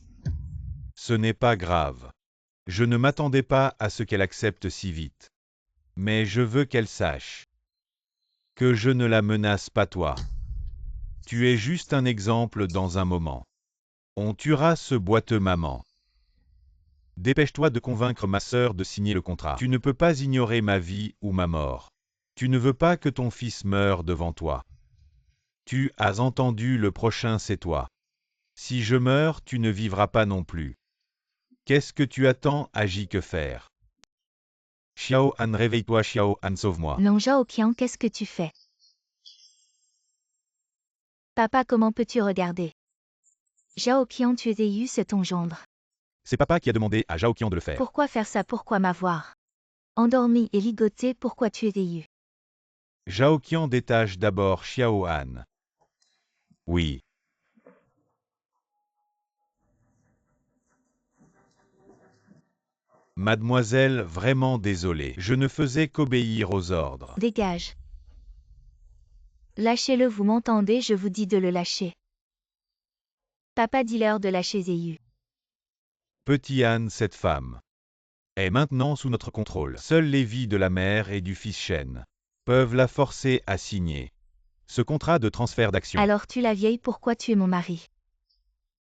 [SPEAKER 3] Ce n'est pas grave. Je ne m'attendais pas à ce qu'elle accepte si vite. Mais je veux qu'elle sache que je ne la menace pas, toi. Tu es juste un exemple dans un moment. On tuera ce boiteux, maman. Dépêche-toi de convaincre ma sœur de signer le contrat. Tu ne peux pas ignorer ma vie ou ma mort. Tu ne veux pas que ton fils meure devant toi. Tu as entendu, le prochain c'est toi. Si je meurs, tu ne vivras pas non plus. Qu'est-ce que tu attends? Agis, que faire? Xiao Han, réveille-toi, Xiao Han, sauve-moi.
[SPEAKER 2] Non, Zhaoqian, qu'est-ce que tu fais? Papa, comment peux-tu regarder? Zhao Qian, tu es Yu, c'est ton gendre.
[SPEAKER 3] C'est papa qui a demandé à Zhao Qian de le faire.
[SPEAKER 2] Pourquoi faire ça? Pourquoi m'avoir endormi et ligoté? Pourquoi tu es Yu?
[SPEAKER 3] Zhao Qian détache d'abord Xiao Han. Oui. Mademoiselle, vraiment désolé, je ne faisais qu'obéir aux ordres.
[SPEAKER 2] Dégage. Lâchez-le, vous m'entendez? Je vous dis de le lâcher. Papa, dis-leur de lâcher Yu.
[SPEAKER 3] Petit Han, cette femme est maintenant sous notre contrôle. Seules les vies de la mère et du fils Shen peuvent la forcer à signer ce contrat de transfert d'action.
[SPEAKER 2] Alors tu la vieille, pourquoi tu es mon mari?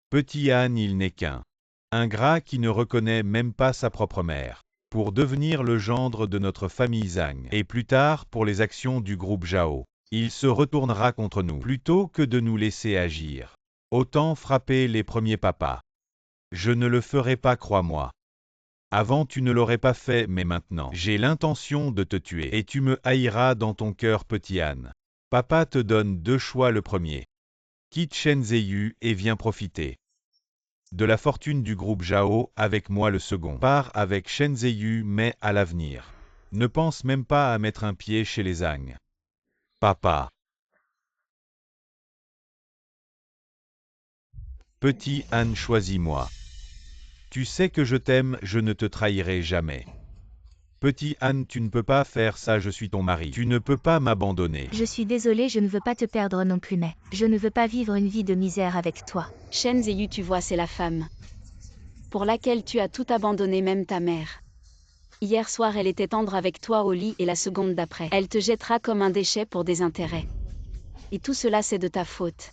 [SPEAKER 3] Petit Han, il n'est qu'un ingrat qui ne reconnaît même pas sa propre mère, pour devenir le gendre de notre famille Zhang, et plus tard pour les actions du groupe Zhao. Il se retournera contre nous, plutôt que de nous laisser agir. Autant frapper les premiers papas. Je ne le ferai pas, crois-moi. Avant tu ne l'aurais pas fait, mais maintenant, j'ai l'intention de te tuer, et tu me haïras dans ton cœur, petit Han. Papa te donne deux choix. Le premier. Quitte Shen Ziyu et viens profiter de la fortune du groupe Zhao avec moi. Le second. Pars avec Shen Ziyu, mais à l'avenir. Ne pense même pas à mettre un pied chez les Zhang. Papa. Petit Han, choisis-moi. Tu sais que je t'aime, je ne te trahirai jamais. Petit Han, tu ne peux pas faire ça, je suis ton mari. Tu ne peux pas m'abandonner.
[SPEAKER 2] Je suis désolée, je ne veux pas te perdre non plus, mais je ne veux pas vivre une vie de misère avec toi.
[SPEAKER 4] Shen Ziyu, tu vois, c'est la femme pour laquelle tu as tout abandonné, même ta mère. Hier soir, elle était tendre avec toi au lit et la seconde d'après, elle te jettera comme un déchet pour des intérêts. Et tout cela, c'est de ta faute.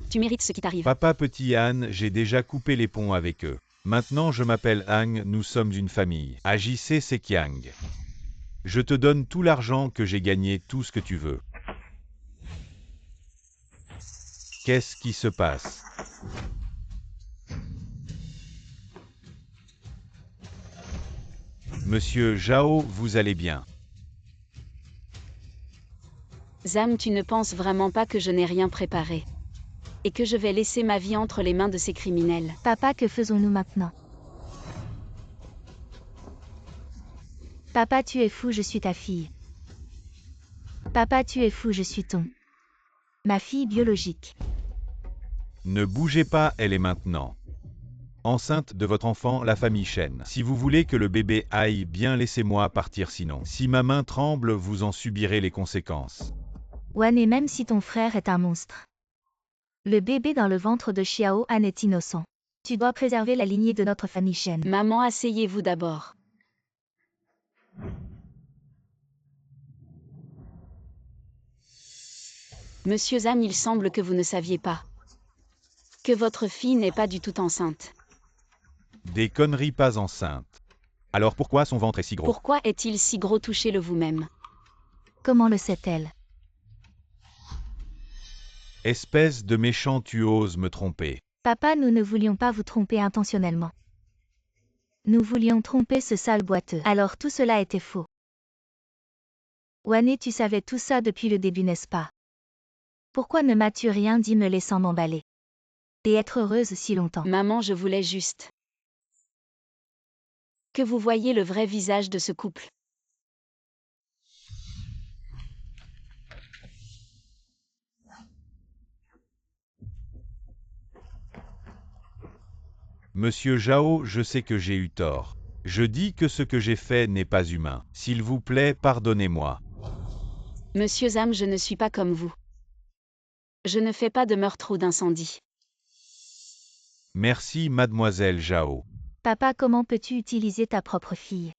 [SPEAKER 4] Tu mérites ce qui t'arrive.
[SPEAKER 3] Papa, petit Han, j'ai déjà coupé les ponts avec eux. Maintenant je m'appelle Han, nous sommes une famille. Agissez, c'est Qiang. Je te donne tout l'argent que j'ai gagné, tout ce que tu veux. Qu'est-ce qui se passe? Monsieur Zhao, vous allez bien?
[SPEAKER 4] Zam, tu ne penses vraiment pas que je n'ai rien préparé et que je vais laisser ma vie entre les mains de ces criminels?
[SPEAKER 2] Papa, que faisons-nous maintenant? Papa, tu es fou, je suis ta fille. Papa, tu es fou, je suis ma fille biologique.
[SPEAKER 3] Ne bougez pas, elle est maintenant enceinte de votre enfant, la famille Shen. Si vous voulez que le bébé aille bien, laissez-moi partir, sinon, si ma main tremble, vous en subirez les conséquences.
[SPEAKER 2] Wan, et même si ton frère est un monstre, le bébé dans le ventre de Xiao Han est innocent. Tu dois préserver la lignée de notre famille Shen.
[SPEAKER 4] Maman, asseyez-vous d'abord. Monsieur Zam, il semble que vous ne saviez pas que votre fille n'est pas du tout enceinte.
[SPEAKER 3] Des conneries, pas enceinte. Alors pourquoi son ventre est si gros?
[SPEAKER 4] Pourquoi est-il si gros? Touchez-le vous-même.
[SPEAKER 2] Comment le sait-elle?
[SPEAKER 3] Espèce de méchant, tu oses me tromper.
[SPEAKER 2] Papa, nous ne voulions pas vous tromper intentionnellement. Nous voulions tromper ce sale boiteux. Alors tout cela était faux. Wan, tu savais tout ça depuis le début, n'est-ce pas? Pourquoi ne m'as-tu rien dit, me laissant m'emballer et être heureuse si longtemps?
[SPEAKER 4] Maman, je voulais juste que vous voyiez le vrai visage de ce couple.
[SPEAKER 3] Monsieur Zhao, je sais que j'ai eu tort. Je dis que ce que j'ai fait n'est pas humain. S'il vous plaît, pardonnez-moi.
[SPEAKER 4] Monsieur Zam, je ne suis pas comme vous. Je ne fais pas de meurtre ou d'incendie.
[SPEAKER 3] Merci, mademoiselle Zhao.
[SPEAKER 2] Papa, comment peux-tu utiliser ta propre fille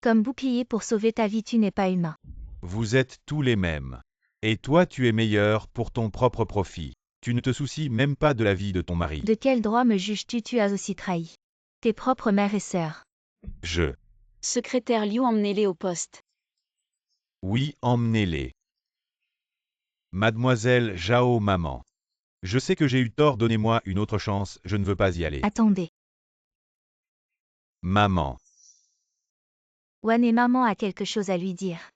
[SPEAKER 2] comme bouclier pour sauver ta vie? Tu n'es pas humain.
[SPEAKER 3] Vous êtes tous les mêmes. Et toi, tu es meilleur pour ton propre profit. Tu ne te soucies même pas de la vie de ton mari.
[SPEAKER 2] De quel droit me juges-tu? Tu as aussi trahi tes propres mères et sœurs.
[SPEAKER 4] Secrétaire Liu, emmenez-les au poste.
[SPEAKER 3] Oui, emmenez-les. Mademoiselle Zhao, maman. Je sais que j'ai eu tort, donnez-moi une autre chance, je ne veux pas y aller.
[SPEAKER 2] Attendez.
[SPEAKER 3] Maman.
[SPEAKER 2] Wan, et maman a quelque chose à lui dire.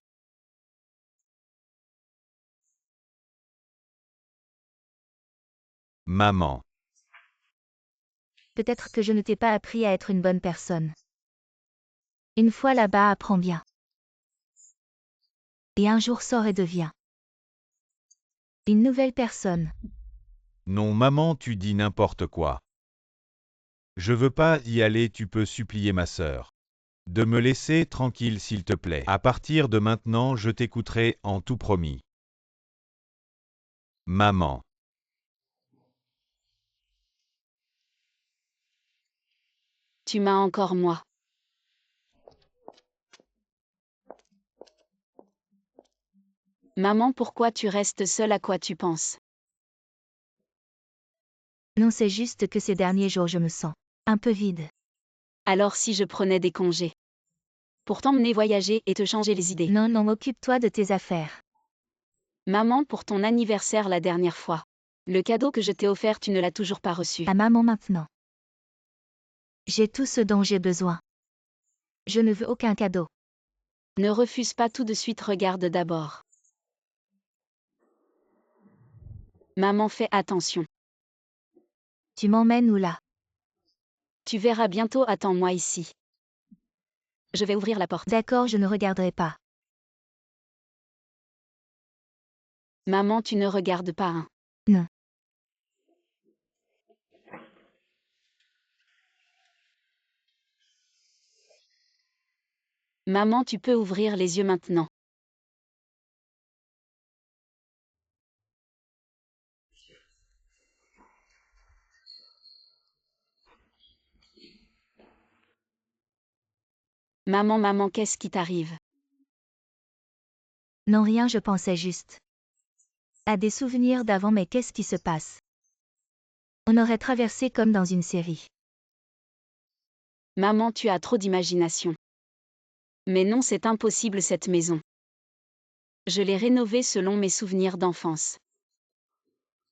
[SPEAKER 3] Maman.
[SPEAKER 2] Peut-être que je ne t'ai pas appris à être une bonne personne. Une fois là-bas, apprends bien. Et un jour sors et deviens une nouvelle personne.
[SPEAKER 3] Non, maman, tu dis n'importe quoi. Je veux pas y aller, tu peux supplier ma sœur de me laisser tranquille s'il te plaît. À partir de maintenant, je t'écouterai en tout promis. Maman.
[SPEAKER 4] Tu m'as encore moi. Maman, pourquoi tu restes seule, à quoi tu penses?
[SPEAKER 2] Non, c'est juste que ces derniers jours je me sens un peu vide.
[SPEAKER 4] Alors si je prenais des congés pour t'emmener voyager et te changer les idées.
[SPEAKER 2] Non, non, occupe-toi de tes affaires.
[SPEAKER 4] Maman, pour ton anniversaire la dernière fois, le cadeau que je t'ai offert, tu ne l'as toujours pas reçu.
[SPEAKER 2] À maman maintenant. J'ai tout ce dont j'ai besoin. Je ne veux aucun cadeau.
[SPEAKER 4] Ne refuse pas tout de suite, regarde d'abord. Maman, fais attention.
[SPEAKER 2] Tu m'emmènes où là?
[SPEAKER 4] Tu verras bientôt, attends-moi ici. Je vais ouvrir la porte.
[SPEAKER 2] D'accord, je ne regarderai pas.
[SPEAKER 4] Maman, tu ne regardes pas, hein?
[SPEAKER 2] Non.
[SPEAKER 4] Maman, tu peux ouvrir les yeux maintenant. Maman, maman, qu'est-ce qui t'arrive?
[SPEAKER 2] Non, rien, je pensais juste à des souvenirs d'avant, mais qu'est-ce qui se passe? On aurait traversé comme dans une série.
[SPEAKER 4] Maman, tu as trop d'imagination. Mais non, c'est impossible, cette maison. Je l'ai rénovée selon mes souvenirs d'enfance.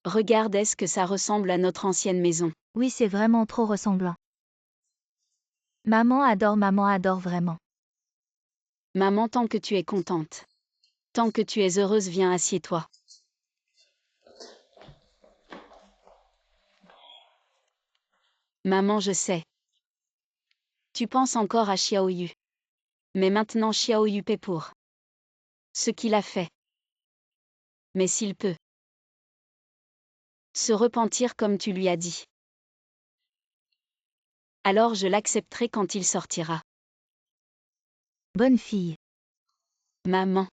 [SPEAKER 4] Regarde, est-ce que ça ressemble à notre ancienne maison?
[SPEAKER 2] Oui, c'est vraiment trop ressemblant. Maman adore vraiment.
[SPEAKER 4] Maman, tant que tu es contente. Tant que tu es heureuse, viens, assieds-toi. Maman, je sais. Tu penses encore à Xiaoyu. Mais maintenant Xiaoyu paie pour ce qu'il a fait. Mais s'il peut se repentir comme tu lui as dit, alors je l'accepterai quand il sortira.
[SPEAKER 2] Bonne fille.
[SPEAKER 4] Maman.